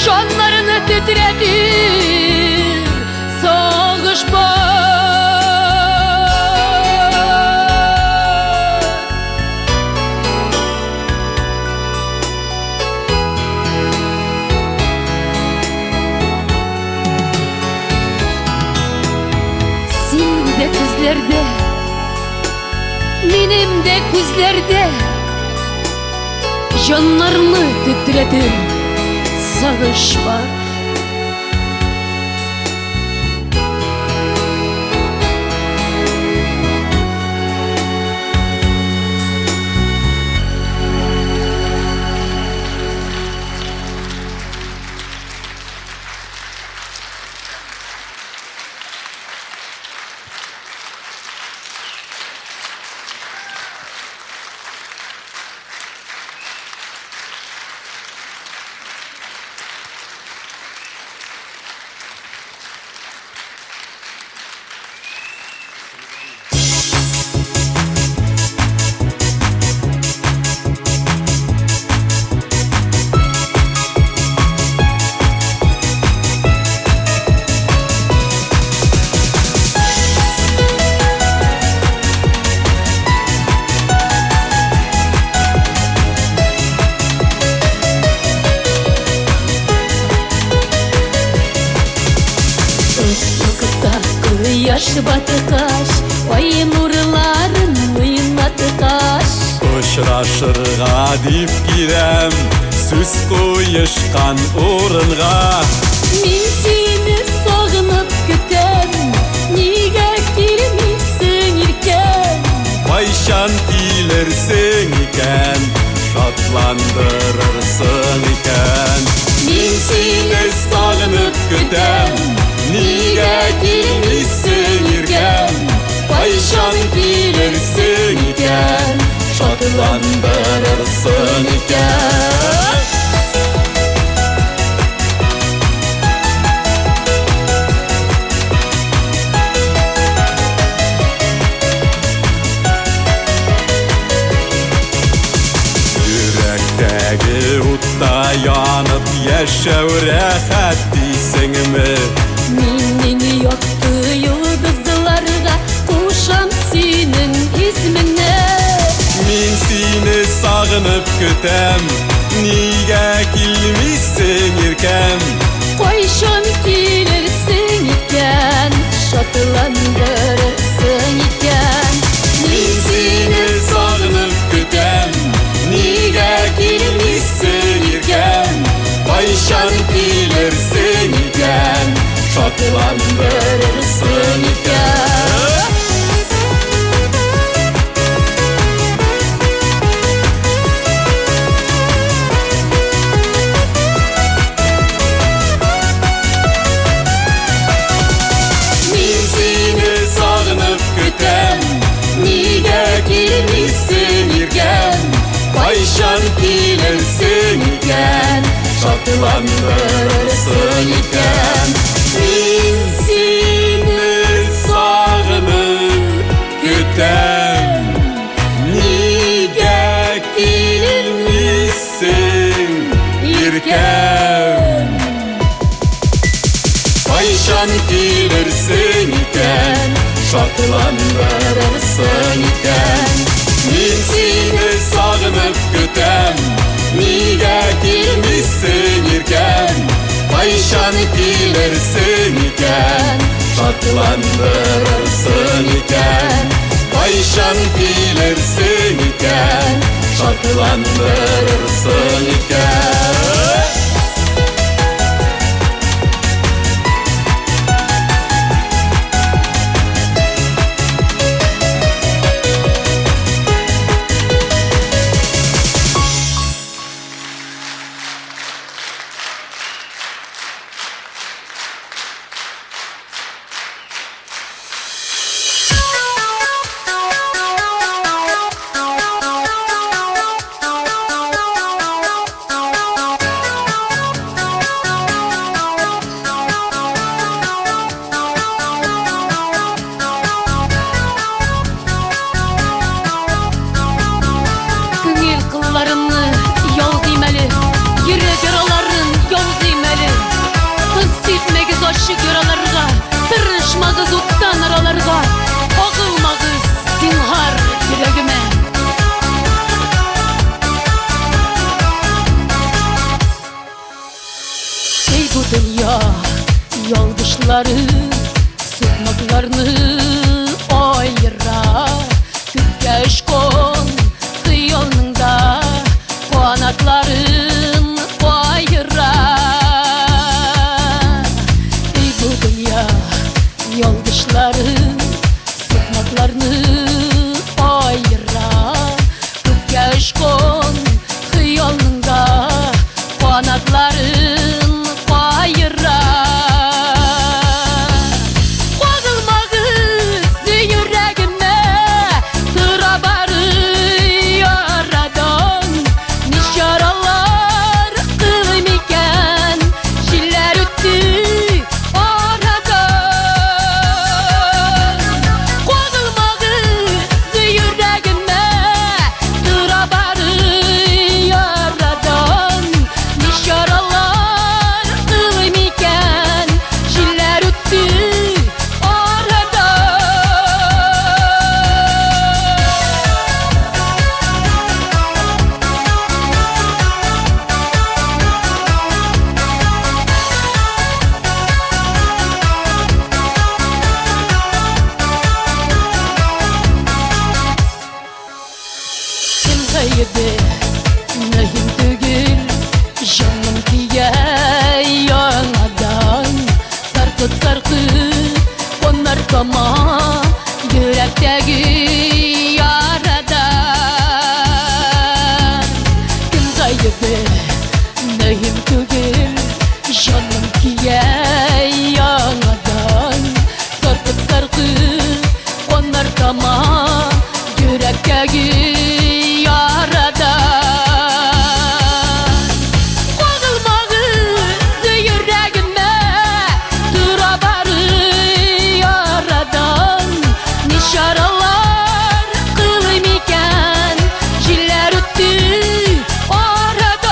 canlarını titretir sağış var. Gözlerde, benim de gözlerde, Жанларны титретер сагыш бар. Яш батыкаш, ой нурларын уйнатыкаш. Очрашырга дип киләм, сүз куешкан урынга. Мин сине сагынып көтәм, нигә килмисең иркәм? Кайчан килерсең икән, шатландырырсың икән. Мин сине Сагынып көтәм, нигә килмисең иркәм? Кайчан килерсең икән, шатландырырсың икән. Йөрәктәге утта янып яшәү рәхәт дисеңме? Миннең якты йолдызларга кушам синең исмеңне. Мин сине сагынып көтәм, нигә килмисең иркәм? Кайчан килерсең икән, шатландырырсың икән? Мин сине сагынып көтәм, нигә килмисең иркәм? Кайчан килерсең икән, шатландырырсың икән? Мин сине сагынып көтәм, нигә килмисең иркәм? Кайчан килерсең икән, шатландырырсың икән? Мин сине сагынып көтәм, нигә килмисең иркәм? Кайчан килерсең икән, шатландырырсың икән? Мин сине сагынып көтәм, нигә килмисең иркәм? Кайчан килерсең икән, шатландырырсың икән? Кайчан килерсең икән, шатландырырсың икән? Aşık yaralarga, tırışmağız uttan aralarga, ağılmağız zinhar yüreğime. Ey bu dünya yoldaşları, sıkmaklarını ayıra. Türkeş kon, hıyalında, kuana Kanatların bayıra. Ey bu dünya yoldaşları sıkmaklarını ayıra. Kökke aşkın hıyalında kanatların bayıra. Kogılmağız yüreğime tıra barı yaradan. Niş yaralar kılmıken şiller öttü aradan. Kogılmağız yüreğime tıra barı yaradan. Niş yaralar kılmıken şiller öttü aradan. Kim kayıdı nehim tügül canım diye yanadan. Sarkıt sarkıt konar kama yürekteki yaradan. Kim kayıdı nehim tügül canım diye yanadan. Sarkıt sarkıt konar kama yürekteki yaradan. Kogılmağız yüreğime tıra barı yaradan. Niş yaralar kılmıken şiller öttü aradan.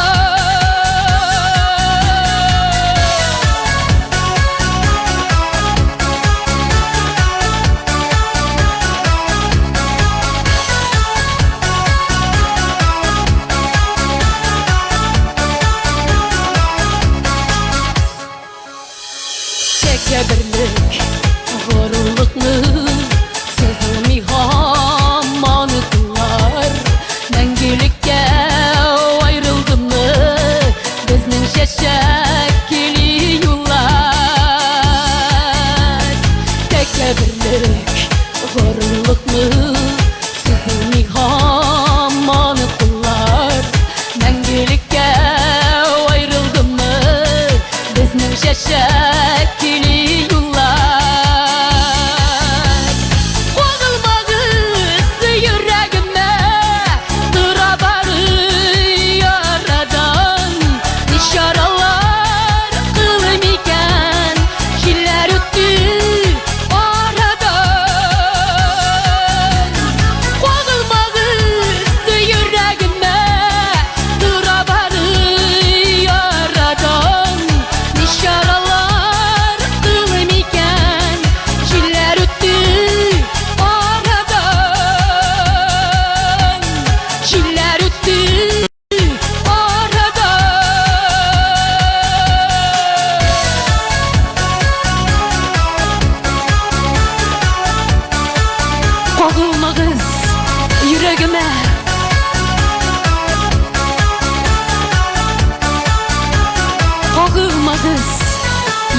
Tekebirlik, gururluklu sızılmı hamanıklar. Мәңгелеккә ayrıldı mı bizning şeşekli yollar. Tekebirlik, gururluklu sızılmı hamanıklar. Мәңгелеккә ayrıldı mı bizning şeşekli yollar. Kogılmağız yüreğime tıra barı yaradan. Niş yaralar kılmıken şiller öttü aradan. Kogılmağız yüreğime tıra barı yaradan. Niş yaralar kılmıken şiller öttü aradan. Şiller öttü aradan. Kogılmağız yüreğime kogılmağız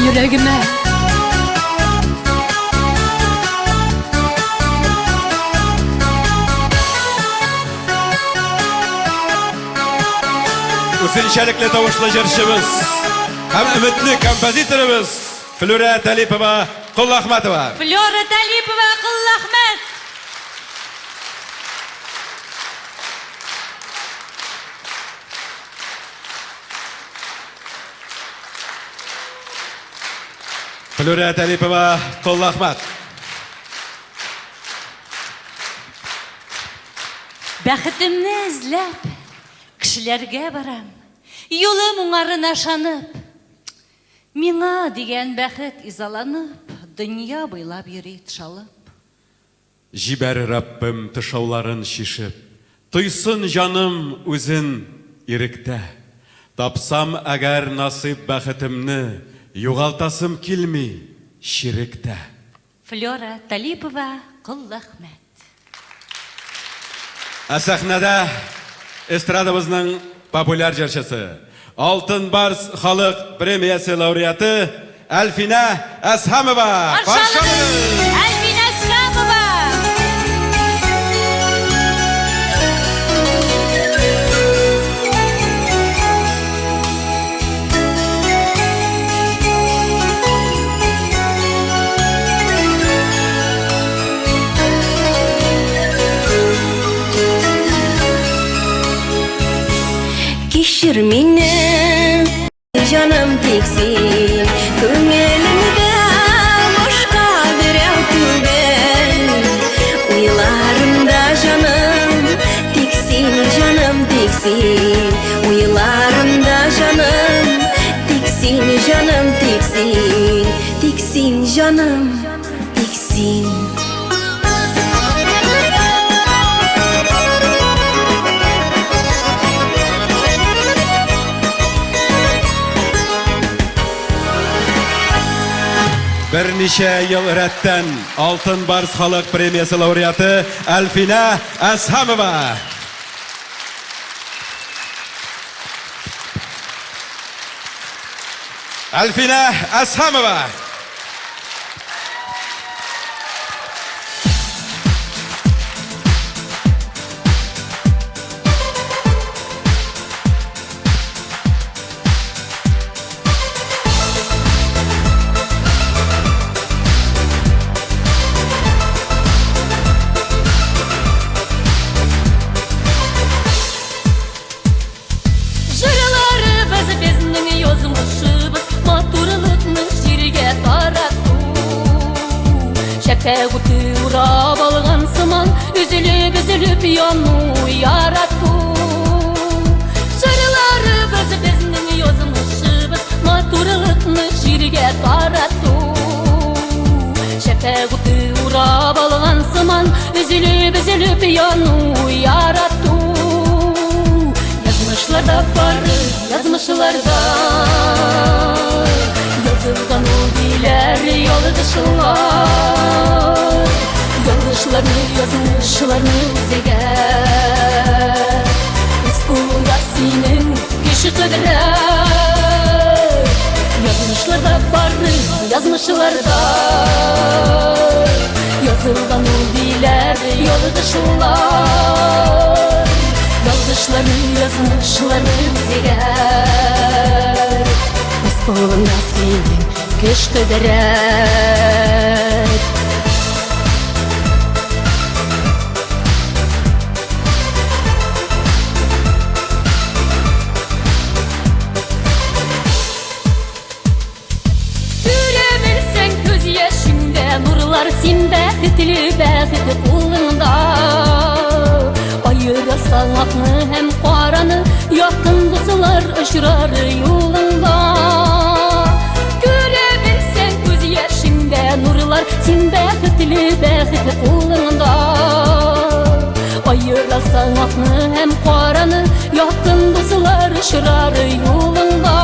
yüreğime. Үзенчәлекле тавышлы җырчыбыз һәм өметле композиторыбыз Флюра Талипова, Кулла Ахматова. Флёра Талипова, Кылла Ахмет. Флюра Талипова, Кулла Ахмат. Бәхетемне эзләп кешеләргә барам. Юлым уңарын ашанып. Миңа дигән бәхет изаланып, дөнья буйлап йөри тышалып. Җибәр Раббым тышауларын шишеп, тойсын җаным үзен иректә. Тапсам әгәр насыйп бәхетемне, югалтасым килми ширектә. Флёра Талипова, Кулла Ахмет. Сәхнәдә эстрадабызның Популяр жырчысы, Алтын Барс халық премиясы лауреаты Әлфина Асхамова. Әлфина Асхамова. Kişir meni canım teksin Köngülümde boşka bir ben Uylarımda canım teksin Uylarımda canım teksin canım teksin Bir neçə yıl rəttən Алтын Барс халық премиясы лауреаты Әлфина Асхамова. Әлфина Асхамова. Şəfəqütü urab alğan sıman Üzülüb yonu yarattu Jırları bizning yozmuşubuz Naturlıqni jirgə tarattu Şəfəqütü urab alğan sıman Üzülüb yonu yarattu Yazmışlarda barı, yazmışlarda Yazılgan o diler yoldaşlar Yanlışlarını yazmışlarını zeger Biz kulunda senin kişi kıdırır Yazmışlarda barı, yazmışlarda Yazılgan o diler yoldaşlar Yanlışlarını yazmışlarını zeger Biz kulunda senin kişi kıdırır Sen bəxtli qulunda Ayırasan aqını hem qaranı Yaxın qızlar ışrar yolunda Görebilsen göz yaşında nurlar Sen bəxtli qulunda Ayırasan aqını hem qaranı Yaxın qızlar ışrar yolunda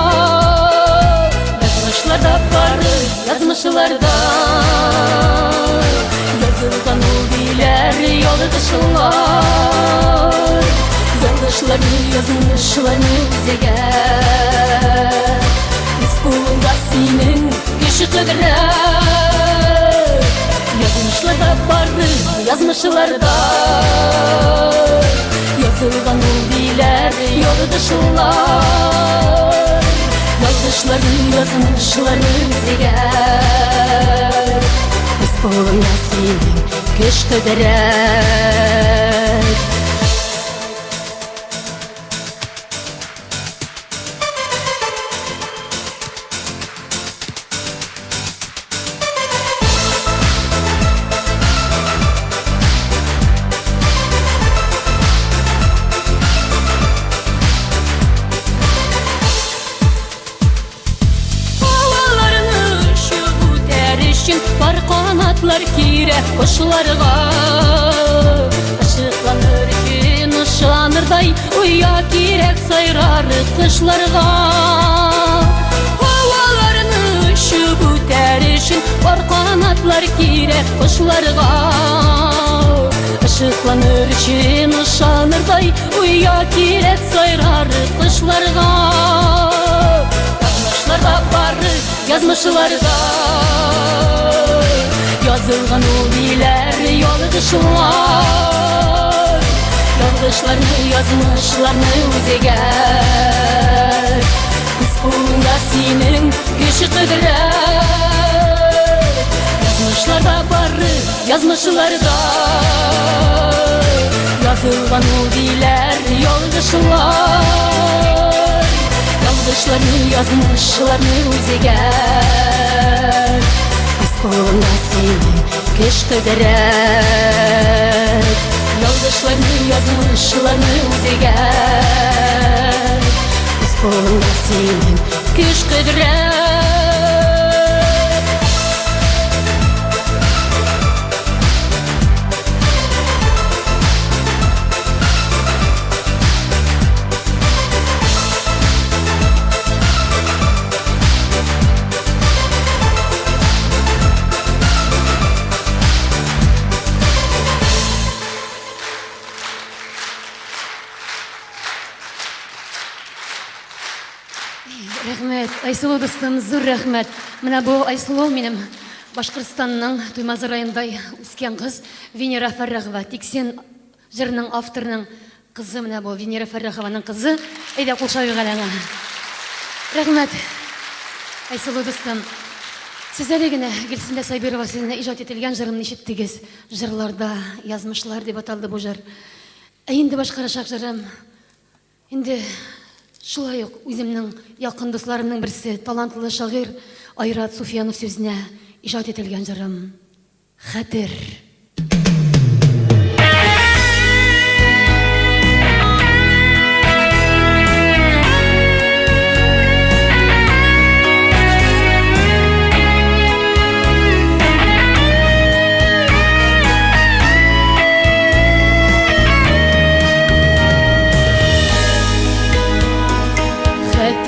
Yazmışlarda barı, yazmışlarda Yazılgan o diler yoldaşlar Yanlışlarını yazmışlarını zeger Biz kulunda senin kişi kıdırır Yazmışlarda barı, yazmışlarda Yazılgan o diler yoldaşlar Yanlışlarını yazmışlarını zeger Biz kulunda senin kişi kıdırır Var kanatlar kirek kuşlarga Işıklanır gün ışanırday Uya kirek sayrar kışlarga Havalarını ışıp öter için Var kanatlar kirek kuşlarga Ашықланыр үшін ышанырдай Уя кирет сайрары қышларға Язмышларда бары, язмышларда Yazılgan ol biler yolgışlar Yolgışlarını yazmışlarını üzeger Kız kolunda senin güçü kıdırır Yazmışlarda barı yazmışlarda Yazılgan ol biler yolgışlar Yolgışlarını yazmışlarını üzeger Kolunda senin güç kıdırır Yoldaşlarını yazmışlarını üzeger Kız kolunda senin güç kıdırır Рәхмәт, Айсылу дустым, зур рәхмәт. Менә бу Айсылу минем Башкортстанның Туймазы районында үскән кыз Венера Фәррәхова. Тиксен җырның авторының кызы менә бу Венера Фәррәхованың кызы. Әйдә кул шавыйк аңа. Рәхмәт. Айсылу дустым. Сез әле генә Гөлсинә Сайбирова сезне иҗат ителгән җырын ишеттегез. Җырларда язмышлар дип аталды бу җыр. Инде башкарачак җырым. Инде шулай ук үземнең якын дусларымның берсе, талантлы шагыйрь Айрат Суфиянов сүзенә иҗат ителгән җырым Хәтер.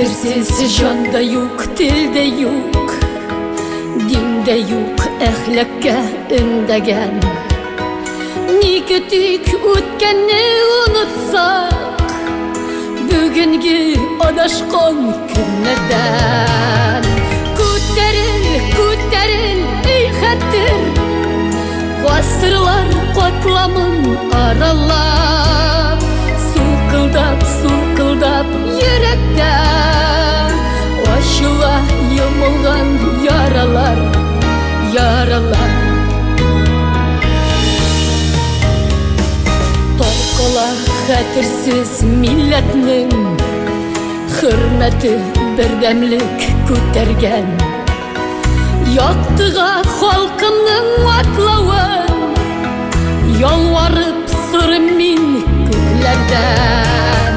Хәтерсез жанда юк, телдә юк, диндә юк, әхлакка өндәгән. Ни көтик үткәнне онытсак, бүгенге адашкан көннәрдән. Күтәрел, күтәрел, эй хәтер, гасырлар катламын аралап, сукылдап, сукылдап йөрәктә. Ачыла йомылган яралар, яралар. Таркала хәтерсез милләтнең хөрмәте бердәмлек күтәргән. Яктыга халкымның атлавын ялварып сырым мин күкләрдән.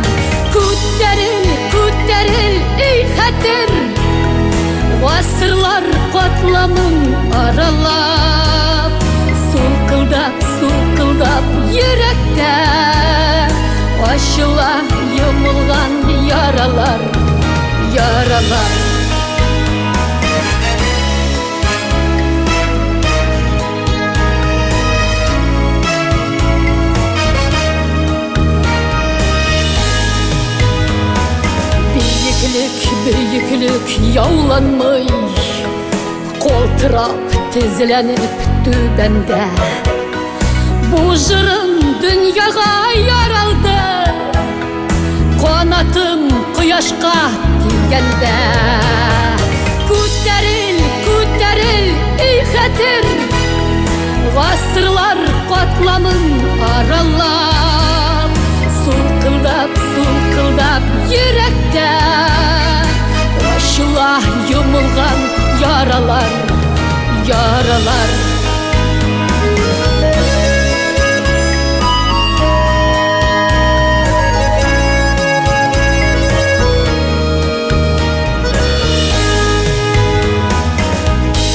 Күтәрел, күтәрел, эй хәтер, гасырлар катламын аралап, сулкылдап, сулкылдап йөрәктә. Ачыла йомылган яралар, яралар. Büyüklük yaulanmış, koltırap tizlenip tübende. Bu jırın dünyaga yaraldı, kanatım kıyaşka tilgende. Күтәрел, күтәрел, ey хәтер, гасырлар катламын аралап, сулкылдап, сулкылдап йөрәктә. Ачыла йомылган яралар, яралар.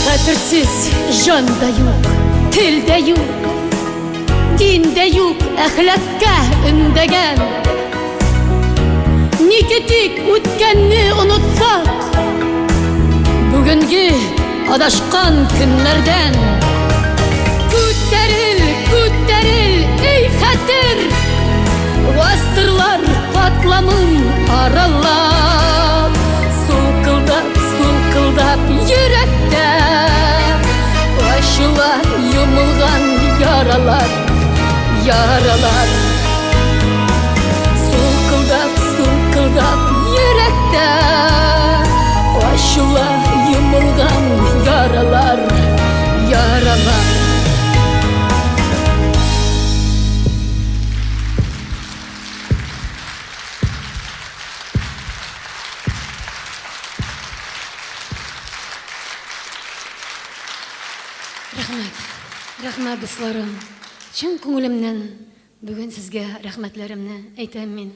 Хәтерсез жанда юк, телдә юк, диндә юк, әхлакка өндәгән. Ни кетик үткәнне онытсак, бүгенге адашкан көннәрдән. Күтәрел, күтәрел, эй Ямын аралап, солқылдап жүректе Ашылар йымылған яралар Солқылдап жүректе Ашылар йымылған яралар Рәхмәт, дусларым. Чын күңелемнән бүген сезгә рәхмәтләремне әйтәм мин.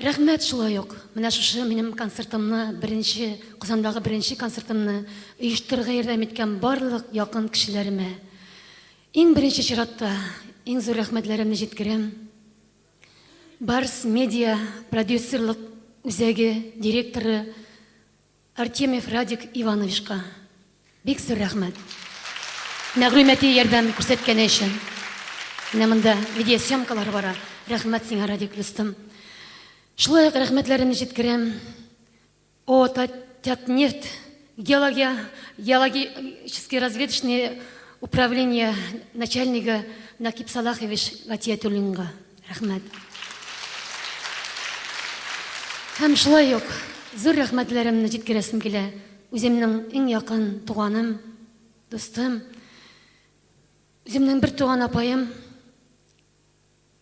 Рәхмәт шулай ук. Менә шушы минем концертымны, Казандагы беренче концертымны оештырырга ярдәм иткән барлык якын кешеләремә. Иң беренче чиратта иң зур рәхмәтләремне җиткерәм. Барс медиа продюсерлык үзәге директоры Артемьев Радик Ивановичка бик зур рәхмәт. Мәгълүмати ярдәм күрсәткәне өчен. Менә монда видеосъемкалар бара. Рәхмәт сиңа, Радик дустым. Шулай ук рәхмәтләремне җиткерәм. Татнефть геологический разведочный управление начальника Накип Салахович Гатиятуллинга. Рәхмәт. Һәм шулай ук зур рәхмәтләремне җиткерәсем килә үземнең иң якын туганым, дустым, үземнең бер туган апайым,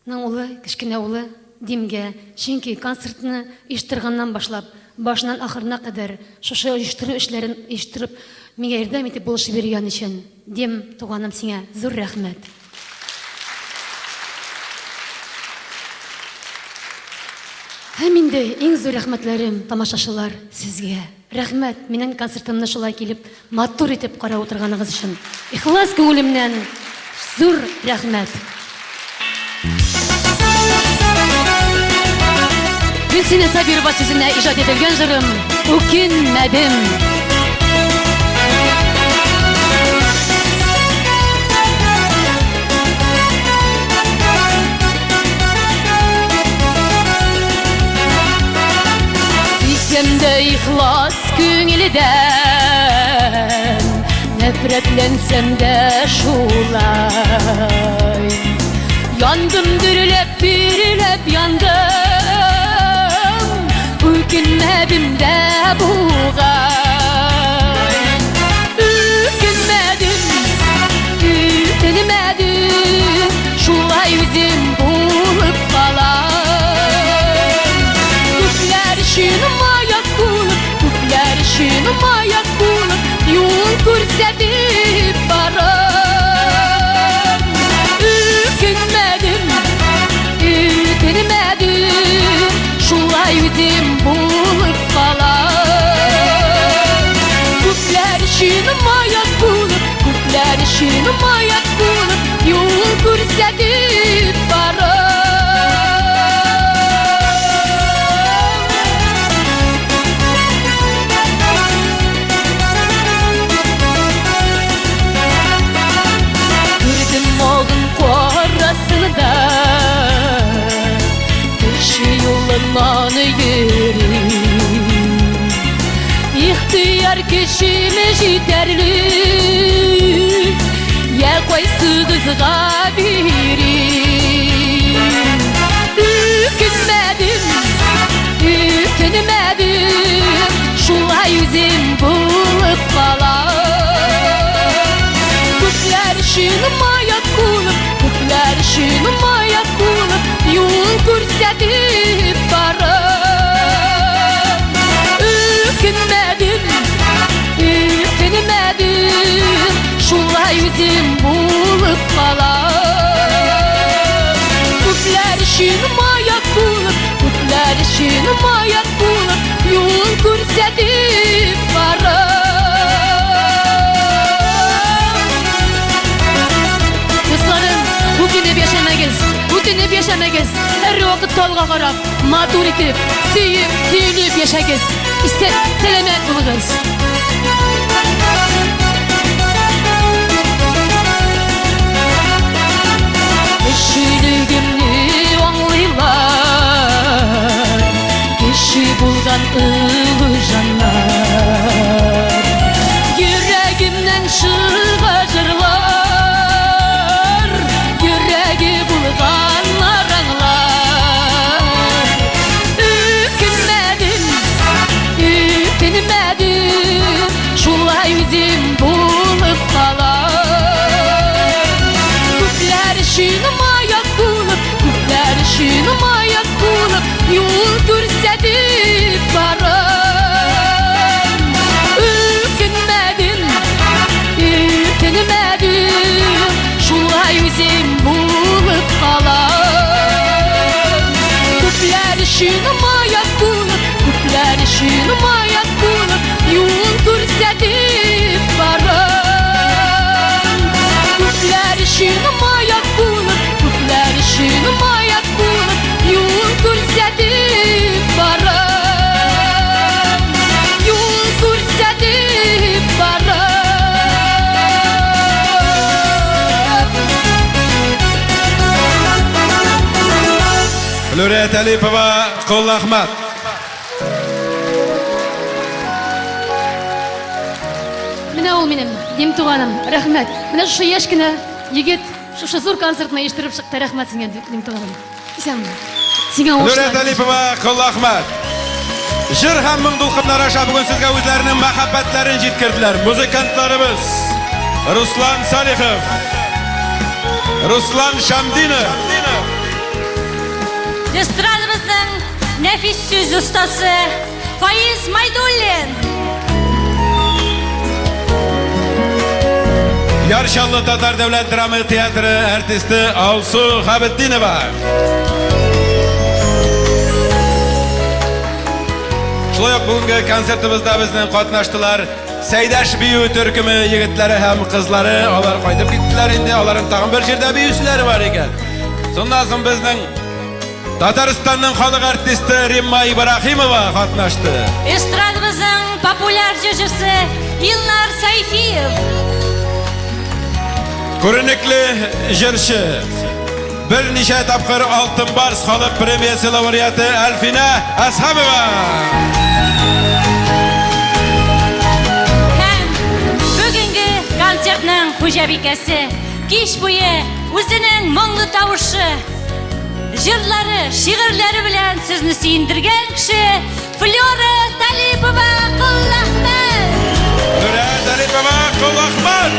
улы, кечкенә улы Димгә, чөнки концертны оештырганнан башлап, башынан ахырына кадәр шушы оештыру эшләрен оештырып, миңа ярдәм итеп булышы биргән өчен, Дим, туганым, сиңа зур рәхмәт. Һәм инде иң зур рәхмәтләрем, тамашачылар, сезгә. Рәхмәт, минең концертымны шулай килеп, матур итеп карап утырганыгыз өчен. Ихлас күңелемнән зур рәхмәт. Гөлсинә Сабирова сүзенә иҗат ителгән җырым «Үкенмәдем». Сөйсәм дә ихлас күңелдән, нәфрәтләнсәм дә шулай. Яндым дөрләп, бирелеп яндым, үкенмәдем дә бугай. Үкенмәдем, үтенмәдем, шулай үзем булып калам. Күпләр өчен маяк булып, юл күрсәтеп барам. Үкенмәдем, үтенмәдем, шулай үзем булып калам. Күпләр өчен маяк булып, юл күрсәтеп барам. Күрдем ағын карасыны да, кеше юлынан йөрим. Ихтияр кешеме җитәрлек, я кайсыгызга бирим. Үкенмәдем, үтенмәдем, шулай үзем булып калам. Күпләр өчен маяк булып, юл күрсәтеп барам. Үкенмәдем, үтенмәдем, шулай үзем булып калам. Күпләр өчен маяк булып, юл күрсәтеп барам. Дусларым, үтенеп яшәмәгез, һәр вакыт талга карап, матур итеп, сөеп, сөйләп яшәгез. Сәламәт булыгыз. Кешелегемне аңлыйлар, bulgan ılı janlar Yüreğimden çığa jırlar Yüreği bulgan aranglar Ükinmedim, ükinmedim Şulay üzüm bulup kalar Küpler işinim ayak bulup Küpler işinim ayak bulup Yol görsetip varım Ükinmedim, ükinmedim Şulay üzüm bulup kalar Küpler işinim ayak bulup Küpler işinim ayak bulup Yol görsetip varım Küpler işinim ayak bulup Küpler işinim ayak bulup Yol görsetip varım Yol görsetip varım Flora Talipova, Qo'l Ahmad. Менә ул минем Дим туганым. Рәхмәт. Менә шушы яшькенә егет шушы зур концертны оештырып чыкты. Рәхмәт сиңа, Дим туганым. Исәнме? Сиңа Flora уңышлар. Talipova, Qo'l Ahmad. Jir ham ming dulqinlar aşa bugun sizga o'zlarining muhabbatlarini yetkazdilar. Muzikantlarimiz Ruslan Salixov, Ruslan Shamdinov, Estradımızın nefis söz ustası Faiz Maydullin. Yarşanlı Tatar Devlet Drama Tiyatro artisti Alsu Habiddinova. Şulay bugungi konsertimizda bizning qatnashdilar. Saydash biyu türkümü yigitlari ham qizlari, ular qaytib ketdilar endi. Ularning tag'in bir yerda biyusilari bor ekan. Shundan so'ng bizning Tataristonning xalq artisti Rimma Ibrahimova qatnashdi. Estradımızın popüler cücüsü İlnar Sayfiyev. Ko'rinishli jirshi bir necha topqir Oltin Bars xalq premiyasi laureati Alfina Ashamova. Hem bugünkü konsertning xo'jabikasi kech bo'yi o'zining mo'ngli tovushi, jırlari, şiirleri bilen sizni suyundirgan kishi Flora Talipova, Qo'l Ahmad. Flora Talipova, Qo'l Ahmad.